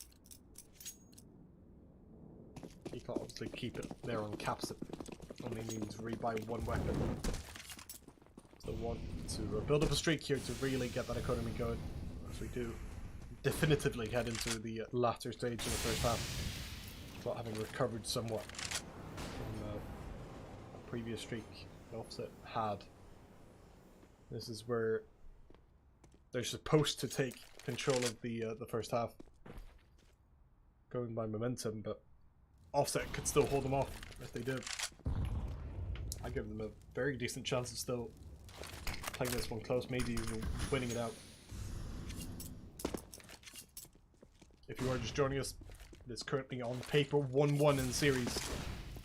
You can't obviously keep it there on caps it. Only means rebuy one weapon. So want to build up a streak here to really get that economy going. As we do definitively head into the latter stage of the first half. Not having recovered somewhat from a previous streak the Offset had. This is where they're supposed to take control of the first half. Going by momentum, but Offset could still hold them off if they did. I give them a very decent chance of still playing this one close, maybe even winning it out. If you are just joining us, it's currently on paper 1-1 in the series.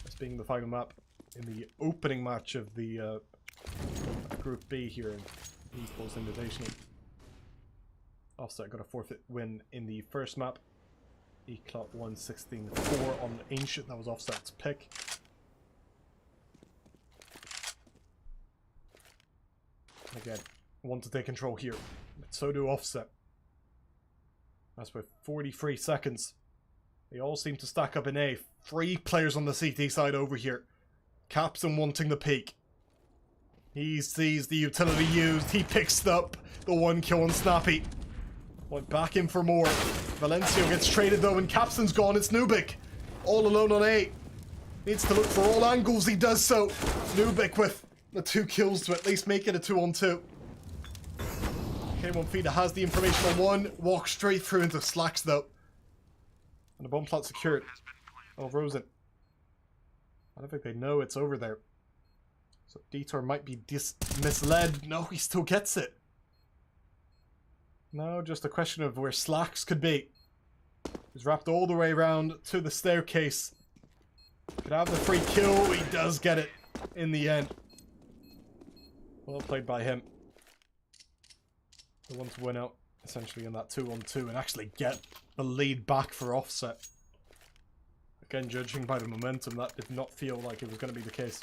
This being the final map in the opening match of the Group B here in EPULZE Invitational. Offset got a forfeit win in the first map. Eclot won 16-4 on Ancient. That was Offset's pick. Again, want to take control here, but so do Offset. That's with 43 seconds. They all seem to stack up in A. 3 players on the CT side over here. Captain wanting the peak. He sees the utility used. He picks up the 1 kill on Snappy. Went back in for more. Valencio gets traded though, and Capson's gone. It's Nubik. All alone on A. Needs to look for all angles. He does so. Nubik with the 2 kills to at least make it a 2-on-2. K1 Feeder has the information on 1. Walks straight through into Slacks though. And the bomb plant secured. Oh, Rosen. I don't think they know it's over there. So Detour might be misled. No, he still gets it. No, just a question of where Slacks could be. He's wrapped all the way around to the staircase. Could have the free kill. He does get it in the end. Well played by him. They want to win out essentially in that 2-on-2 and actually get the lead back for Offset. Again, judging by the momentum, that did not feel like it was going to be the case.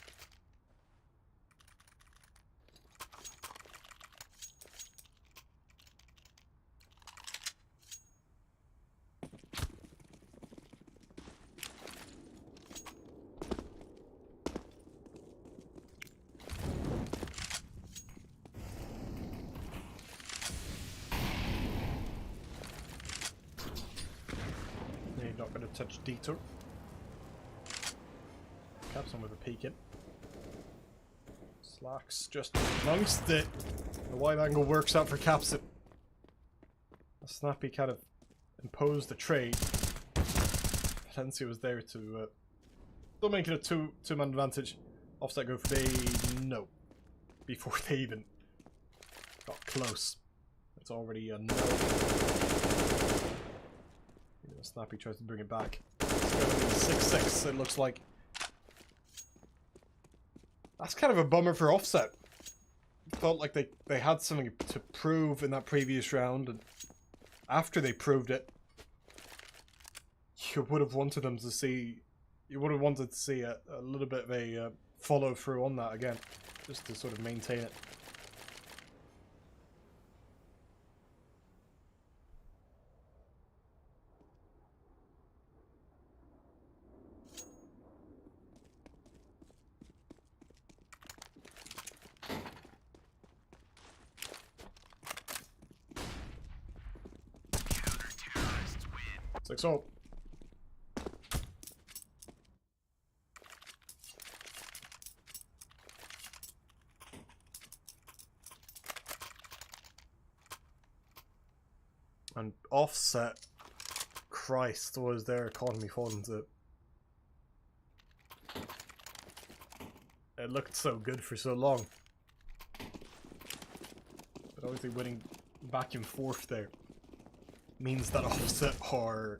Not going to touch Detour. Capson with a peek in. Slacks just amongst it. The wide angle works out for Capson. Snappy kind of imposed the trade. Valencio was there to still make it a two-man advantage. Offset go for B. No. Before they even got close. It's already a no. Snappy tries to bring it back. 6-6, it looks like. That's kind of a bummer for Offset. Felt like they had something to prove in that previous round, and after they proved it, you would have wanted them to see. You would have wanted to see a little bit of a follow through on that again, just to sort of maintain it. It's like so. And Offset, Christ, was their economy falling to? It looked so good for so long. But obviously winning back and forth there means that Offset are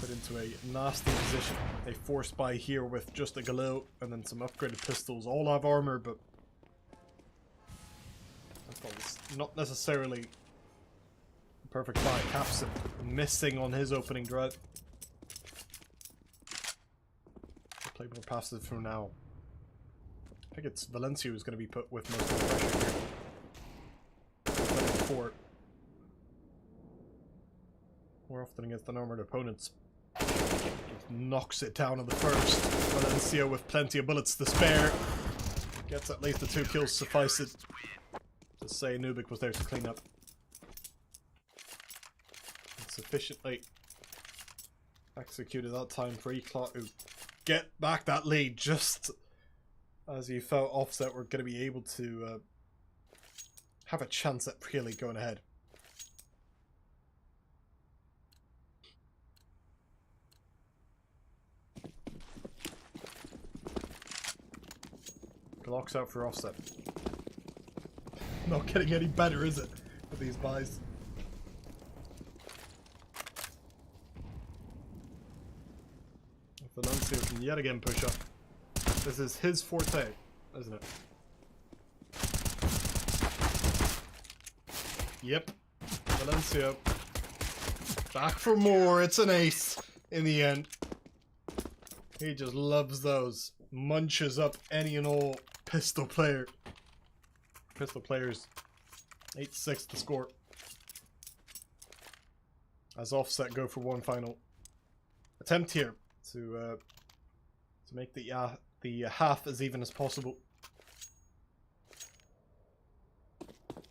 Put into a nasty position. They force by here with just a glow and then some upgraded pistols. All have armor, but it's not necessarily a perfect buy. Capson missing on his opening drive. Play more passive for now. I think it's Valencia who's going to be put with most of the pressure here. Four. More often against unarmored opponents. Just knocks it down on the first. Valencia with plenty of bullets to spare. Gets at least the 2 kills, suffice it to say Nubik was there to clean up. And sufficiently executed that time for Eclot, who get back that lead just as he felt Offset were going to be able to have a chance at really going ahead. Locks out for Offset. Not getting any better, is it, with these buys? Valencia can yet again push up. This is his forte, isn't it? Yep. Valencia. Back for more. It's an ace in the end. He just loves those. Munches up any and all pistol player. Pistol players. 8-6 to score. As Offset go for one final attempt here to make the half as even as possible.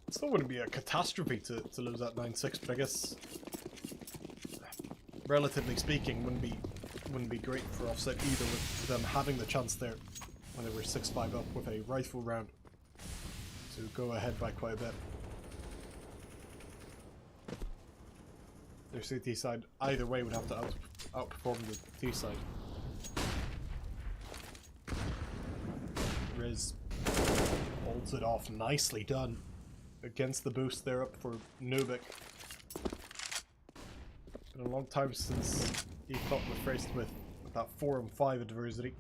It still wouldn't be a catastrophe to lose that 9-6, but I guess relatively speaking wouldn't be great for Offset either, with them having the chance there when they were 6-5 up with a rifle round to go ahead by quite a bit. Their CT side either way would have to outperform the T side. Riz holds it off, nicely done against the boost there up for Nubik. Been a long time since Eclot was faced with that 4-5 adversity.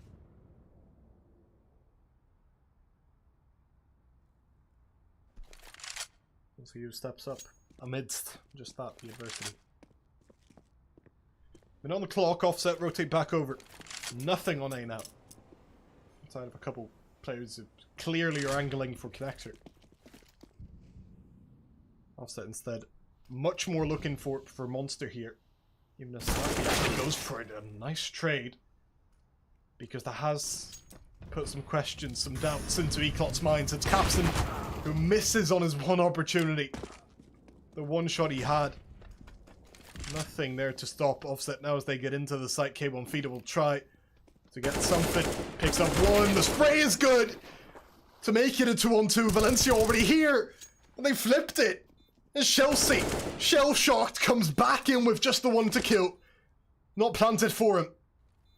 We'll see who steps up amidst just that, the adversity. Been on the clock, Offset rotate back over. Nothing on A now. Outside of a couple players who clearly are angling for connector. Offset instead much more looking for Monster here. Even as Snappy actually goes for it. A nice trade. Because that has put some questions, some doubts into Eclot's minds. It's Capson who misses on his one opportunity. The one shot he had. Nothing there to stop Offset now as they get into the site. K1 Feeder will try to get something. Picks up one. The spray is good to make it a 2-on-2. Valencia already here. And they flipped it. It's Chelsea. Shell-shocked, comes back in with just the one to kill. Not planted for him.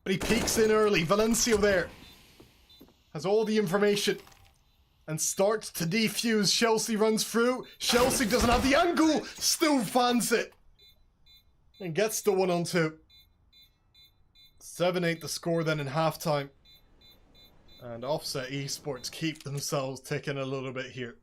But he peeks in early. Valencia there has all the information and starts to defuse. Chelsea runs through. Chelsea doesn't have the angle. Still fans it. And gets the 1-on-2. 7-8 the score then in halftime. And Offset Esports keep themselves ticking a little bit here.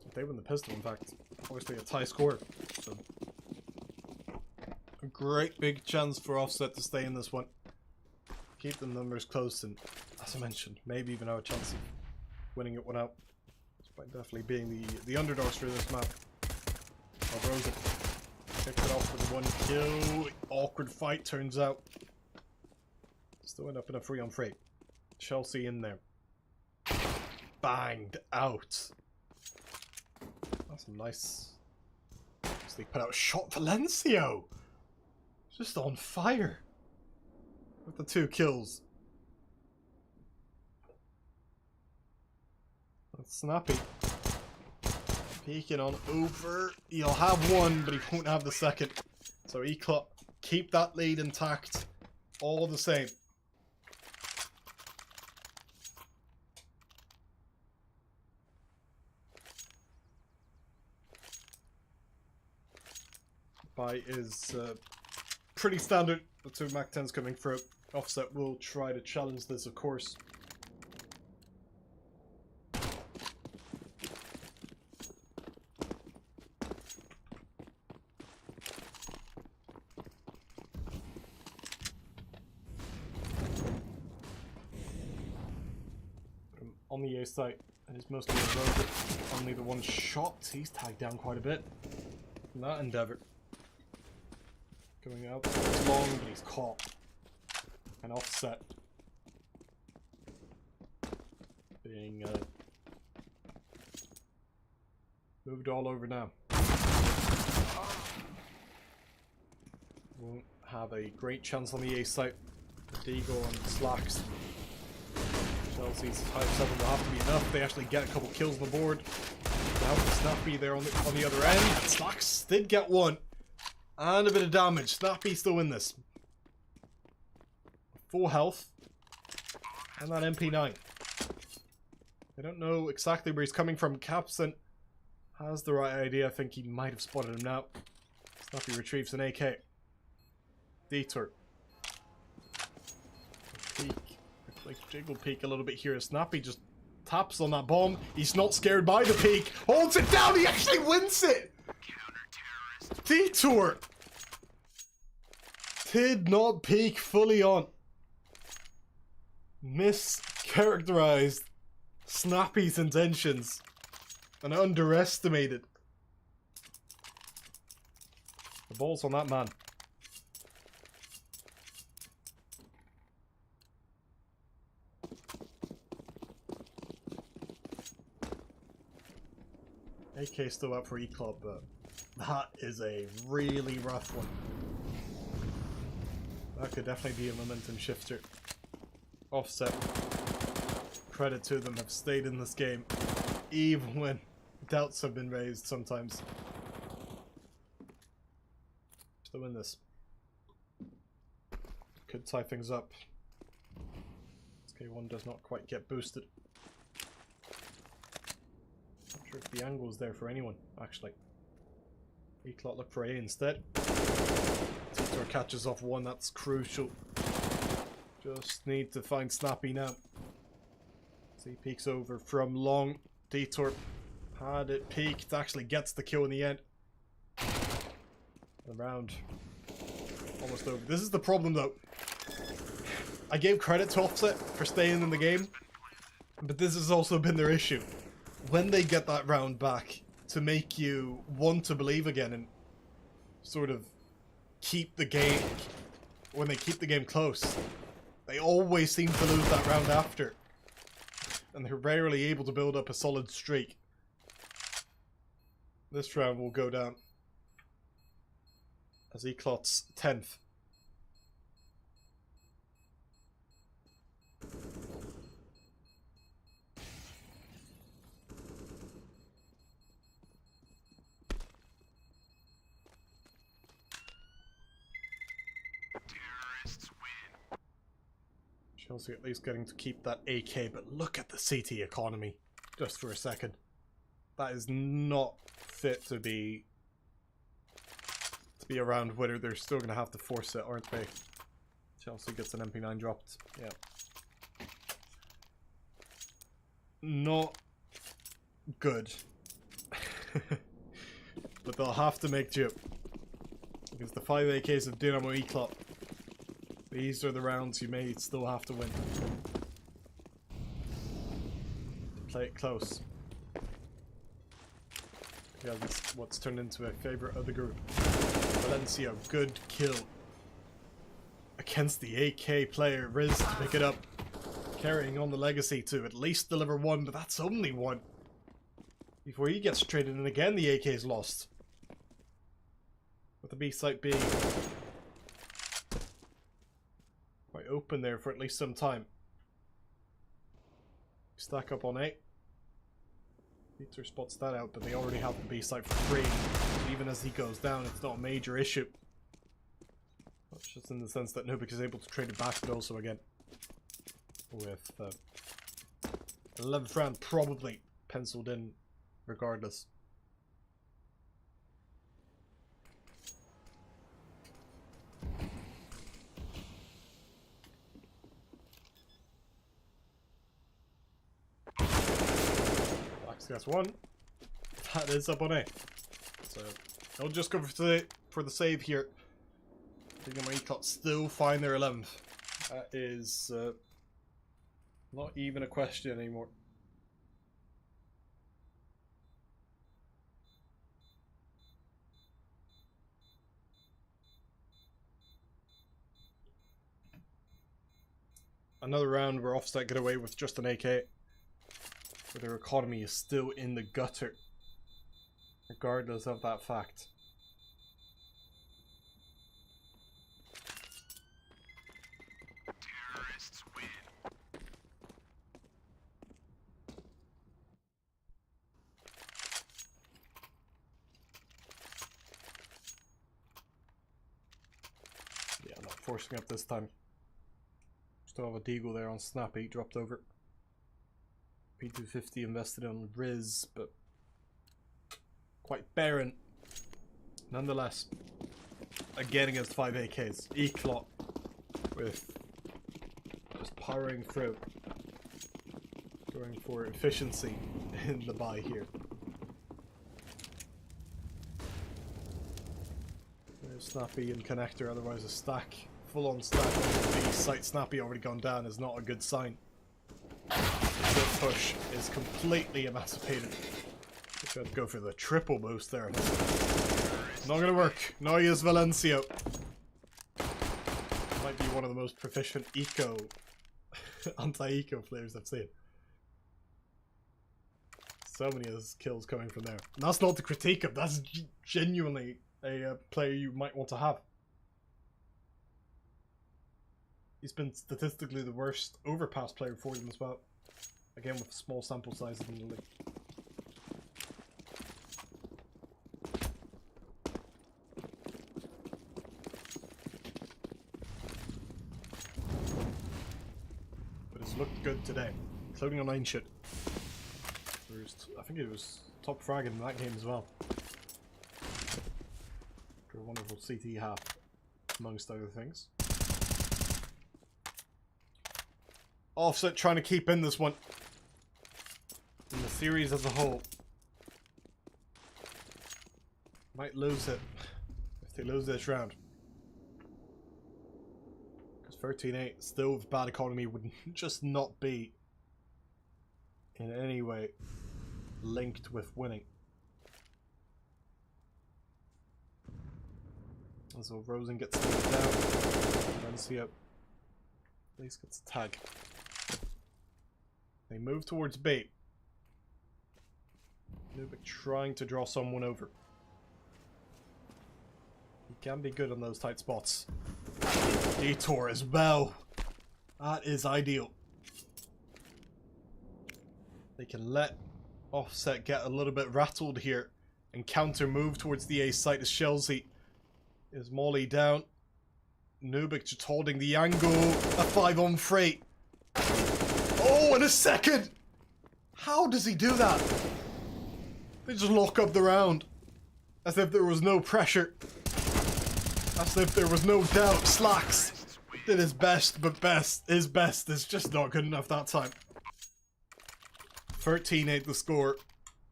If they win the pistol, in fact, obviously a tie score. So a great big chance for Offset to stay in this one. Keep the numbers close and, as I mentioned, maybe even have a chance of winning it one out. Despite definitely being the underdogs for this map. Rosa picked it off with a 1 kill. Awkward fight turns out. Still end up in a 3-on-3. Chelsea in there. Banged out. That's some nice. They put out a shot. Valencio! Just on fire. With the 2 kills. That's Snappy. Peeking on over. He'll have one, but he won't have the second. So Eclot, keep that lead intact all the same. Bite is pretty standard. The two Mac 10s coming through. Offset will try to challenge this, of course. On the A site, and he's mostly avoided. Only the one shot. He's tagged down quite a bit in that endeavor. Going out long, but he's caught. And Offset being moved all over now. Won't have a great chance on the A site. The Deagle and Slacks. Chelsea's 5-7 will have to be enough. They actually get a couple kills on the board. Now Snappy there on the other end. Slacks did get one. And a bit of damage. Snappy still in this. Full health. And that MP9. I don't know exactly where he's coming from. Capson has the right idea. I think he might have spotted him now. Snappy retrieves an AK. Detour. Peek. Like jiggle peek a little bit here. Snappy just taps on that bomb. He's not scared by the peek. Holds it down. He actually wins it. Detour did not peek fully on. Mischaracterized Snappy's intentions and underestimated. The ball's on that man. AK still out for Eclot, but that is a really rough one. That could definitely be a momentum shifter. Offset. Credit to them, have stayed in this game, even when doubts have been raised sometimes. Still win this. Could tie things up. SK1 does not quite get boosted. Not sure if the angle is there for anyone, actually. Eclot look for A instead. Detour catches off one, that's crucial. Just need to find Snappy now. So he peeks over from long. Detour had it peeked, actually gets the kill in the end. The round almost over. This is the problem though. I gave credit to Offset for staying in the game, but this has also been their issue. When they get that round back, to make you want to believe again and sort of keep the game, when they keep the game close, they always seem to lose that round after. And they're rarely able to build up a solid streak. This round will go down as Eclot's 10th. Chelsea at least getting to keep that AK, but look at the CT economy, just for a second. That is not fit to be around whether they're still going to have to force it, aren't they? Chelsea gets an MP9 dropped, yeah. Not good. But they'll have to make do. Because the 5 AKs of Dynamo Eclot, these are the rounds you may still have to win. Play it close. Yeah, that's what's turned into a favourite of the group. Valencia, good kill. Against the AK player, Riz to pick it up. Carrying on the legacy to at least deliver one, but that's only one. Before he gets traded in again, the AK is lost. With the B site being quite open there for at least some time. Stack up on A. Peter spots that out, but they already have the B site for free. Even as he goes down, it's not a major issue. Just in the sense that Nubik is able to trade it back, but also again with 11th round probably penciled in regardless. Black's got one. That is up on A. So I'll just go for the save here. I think my Eclot still find their 11th. That is not even a question anymore. Another round where Offset get away with just an AK. Where their economy is still in the gutter. Regardless of that fact. Terrorists win. Yeah, I'm not forcing up this time. Still have a Deagle there on Snappy, dropped over. P250 invested on Riz, but quite barren. Nonetheless, again against 5 AKs. Eclot with just powering through. Going for efficiency in the buy here. There's Snappy and Connector, otherwise a stack. Full on stack on the site. Snappy already gone down is not a good sign. The push is completely emancipated. Tried to go for the triple boost there. Not gonna work. Noyes Valencio. Might be one of the most proficient eco anti-eco players I've seen. So many of his kills coming from there. And that's not the critique of, that's genuinely a player you might want to have. He's been statistically the worst overpass player for them as well. Again with small sample sizes in the league. But it's looked good today, including on 9 shit. I think it was top fragging in that game as well. For a wonderful CT half, amongst other things. Offset trying to keep in this one. In the series as a whole. Might lose it if they lose this round. Because 13-8 still with bad economy would just not be in any way linked with winning. And so Rosen gets slowed down. Valencia at least gets a tag. They move towards bait. Nubik trying to draw someone over. He can be good on those tight spots. Detour as well. That is ideal. They can let Offset get a little bit rattled here and counter move towards the A site as Chelsea is Molly down. Nubik just holding the angle. A 5-on-3. Oh, in a second! How does he do that? They just lock up the round. As if there was no pressure. As if there was no doubt. Slacks did his best, but his best is just not good enough that time. 13-8 the score.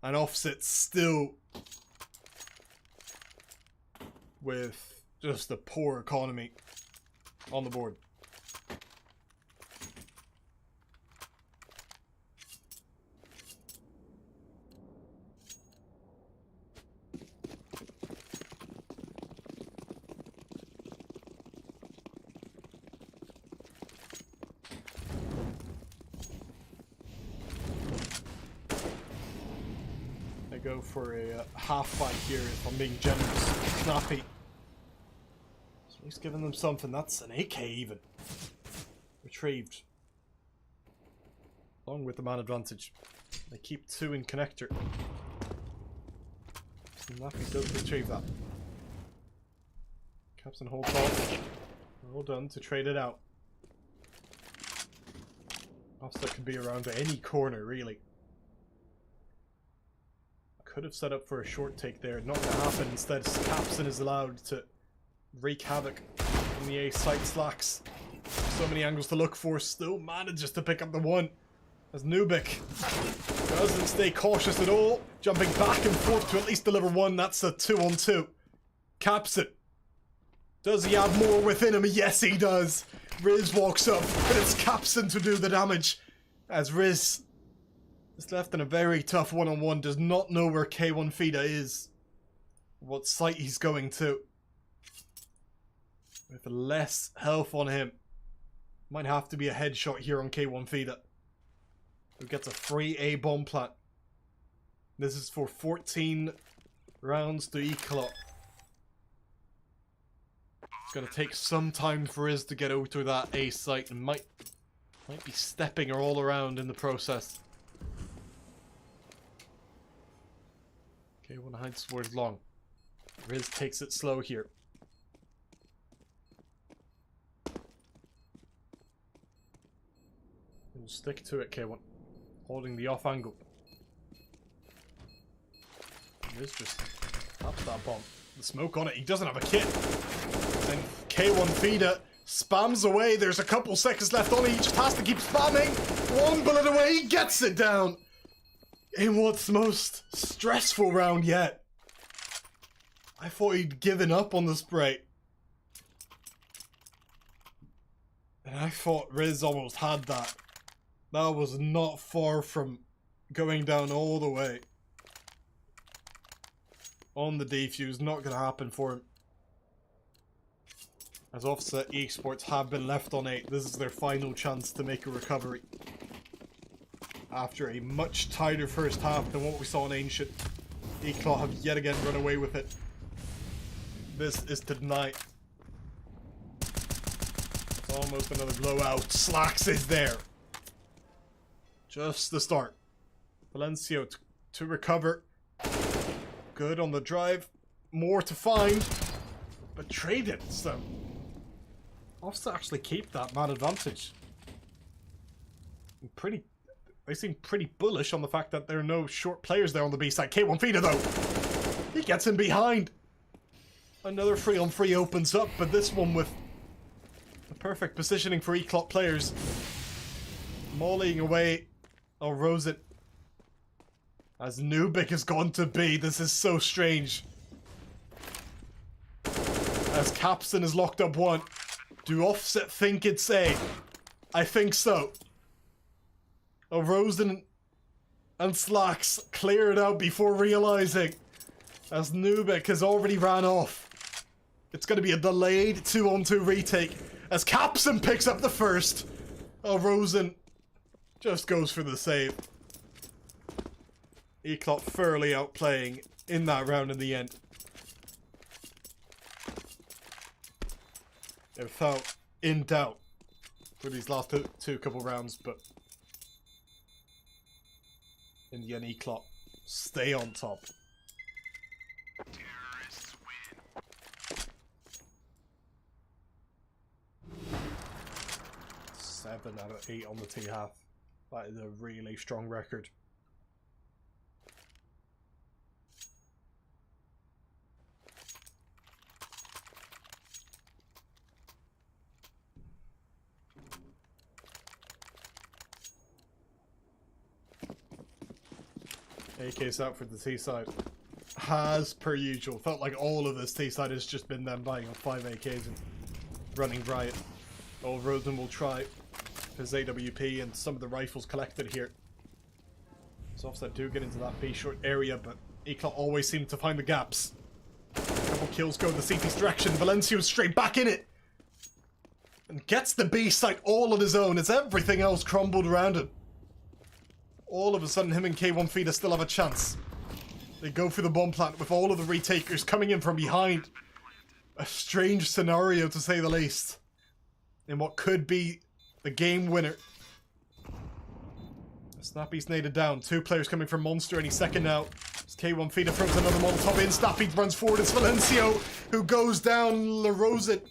And Offset still with just a poor economy on the board. I go for a half fight here if I'm being generous. Snappy. So he's giving them something. That's an AK even. Retrieved. Along with the man advantage. They keep 2 in connector. Snappy does retrieve that. Captain holds on. Well done to trade it out. Offset could be around any corner, really. Could have set up for a short take there. Not going to happen. Instead, Capson is allowed to wreak havoc on the A site. Slacks. So many angles to look for. Still manages to pick up the one. As Nubik doesn't stay cautious at all. Jumping back and forth to at least deliver one. That's a 2-on-2. Capson. Does he have more within him? Yes, he does. Riz walks up, but it's Capson to do the damage. As Riz is left in a very tough one-on-one. Does not know where K1 Fida is. What site he's going to. With less health on him. Might have to be a headshot here on K1 Fida. Who gets a free A bomb plant. This is for 14 rounds to Eclot. It's gonna take some time for Riz to get out to that A site and might be stepping her all around in the process. Okay, one hides towards long. Riz takes it slow here. We'll stick to it, K1. Holding the off angle. Riz just taps that bomb. The smoke on it, he doesn't have a kit. Then K1 Fida spams away. There's a couple seconds left on it. He just has to keep spamming. One bullet away, he gets it down. In what's the most stressful round yet. I thought he'd given up on the spray. And I thought Riz almost had that. That was not far from going down all the way. On the defuse, not going to happen for him. As Offset Esports have been left on 8, this is their final chance to make a recovery. After a much tighter first half than what we saw in Ancient, Eclot have yet again run away with it. This is to deny. It's almost another blowout. Slacks is there. Just the start. Valencio to recover. Good on the drive. More to find. But traded, so Offset actually keep that man advantage. They seem pretty bullish on the fact that there are no short players there on the B side. K1 Fida though, he gets him behind. Another 3-on-3 opens up, but this one with the perfect positioning for Eclot players. Mollying away. Oh, Rosen. As Nubik has gone to B, this is so strange. As Capson is locked up one. Do Offset think it's A? I think so. Oh, Rosen and Slacks clear it out before realizing. As Nubik has already ran off. It's going to be a delayed 2-on-2 retake. As Capson picks up the first. Oh, Rosen just goes for the save. Eclot thoroughly outplaying in that round in the end. It felt in doubt for these last two couple rounds, but in the end, Eclot stay on top. 7 out of 8 on the T-half. That is a really strong record. AK's out for the T-side. As per usual. Felt like all of this T-side has just been them buying on 5 AKs and running riot. Oh, Rosen will try his AWP and some of the rifles collected here. So Offset do get into that B short area, but Eclot always seem to find the gaps. A couple kills go in the CT's direction. Valencio's straight back in it. And gets the B site all on his own as everything else crumbled around him. All of a sudden, him and K1 Fida still have a chance. They go for the bomb plant with all of the retakers coming in from behind. A strange scenario, to say the least. In what could be the game winner. Snappy's naded down. 2 players coming from Monster any second now. As K1 Fida throws another Molotov in. Snappy runs forward. It's Valencio who goes down. LaRosa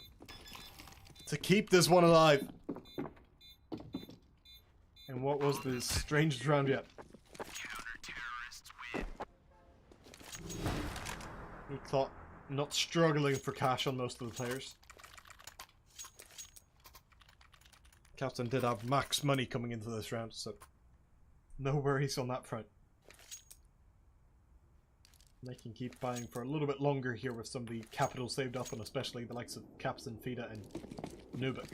to keep this one alive. And what was the strangest round yet? Eclot not struggling for cash on most of the players. Captain did have max money coming into this round, so no worries on that front. They can keep buying for a little bit longer here with some of the capital saved up, and especially the likes of Captain Fida and Nubik.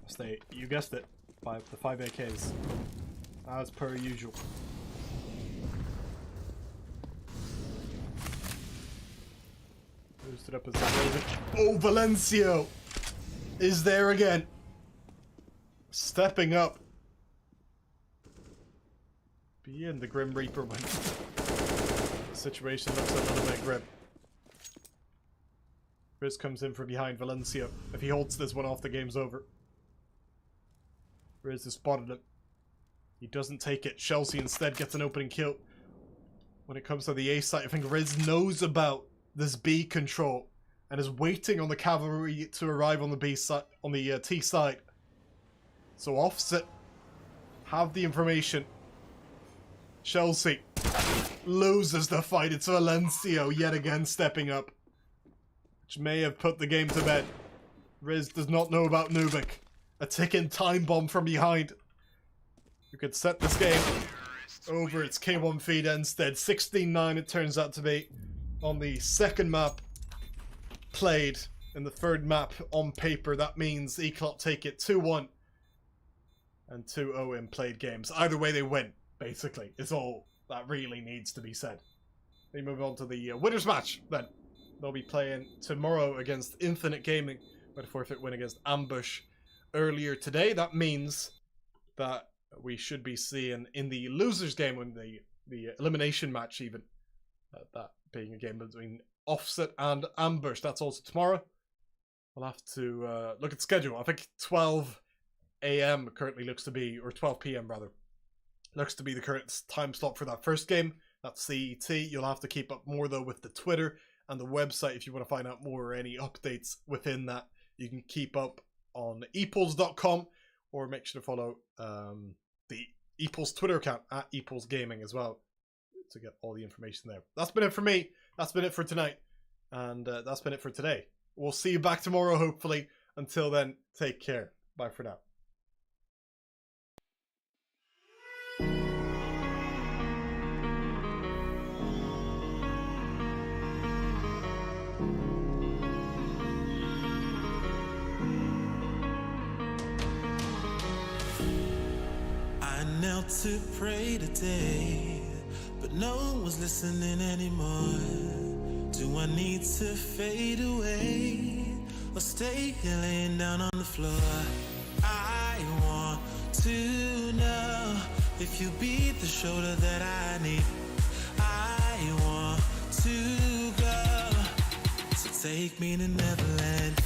Stay, you guessed it, the 5 AKs, as per usual. Boosted up as oh, Valencio is there again, stepping up. And the Grim Reaper went. The situation looks a little bit grim. Riz comes in from behind Valencia. If he holds this one off, the game's over. Riz has spotted him. He doesn't take it. Chelsea instead gets an opening kill. When it comes to the A side, I think Riz knows about this B control and is waiting on the cavalry to arrive on the B side, on the T side. So Offset have the information. Chelsea loses the fight. It's Valencio yet again stepping up, which may have put the game to bed. Riz does not know about Nubik. A ticking time bomb from behind. You could set this game over. It's K1 Fida instead. 16-9 it turns out to be on the second map played. In the third map on paper, that means Eclot take it 2-1 and 2-0 in played games. Either way they win. Basically, it's all that really needs to be said. We move on to the winners match then. They'll be playing tomorrow against Infinite Gaming, with a forfeit win against Ambush earlier today. That means that we should be seeing in the losers game, in the elimination match even, that being a game between Offset and Ambush. That's also tomorrow. We'll have to look at the schedule. I think 12 AM currently looks to be, or 12 PM rather, looks to be the current time slot for that first game. That's CET. You'll have to keep up more though with the Twitter and the website if you want to find out more or any updates within that. You can keep up on EPULZE.com or make sure to follow the EPULZE Twitter account at EPULZE Gaming as well to get all the information there. That's been it for me. That's been it for tonight. And that's been it for today. We'll see you back tomorrow hopefully. Until then, take care. Bye for now. Knelt to pray today, but no one was listening anymore. Do I need to fade away or stay here laying down on the floor? I want to know if you be the shoulder that I need. I want to go, so take me to Neverland.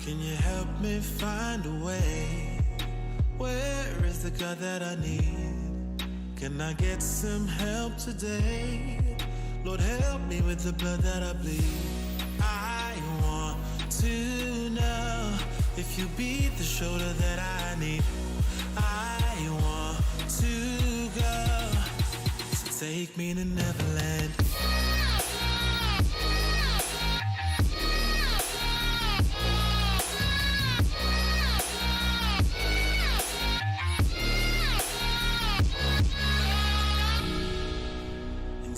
Can you help me find a way? Where is the God that I need? Can I get some help today? Lord, help me with the blood that I bleed. I want to know if you be the shoulder that I need. I want to go, so take me to Neverland.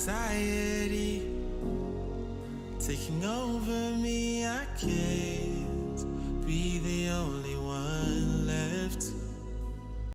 Anxiety taking over me, I can't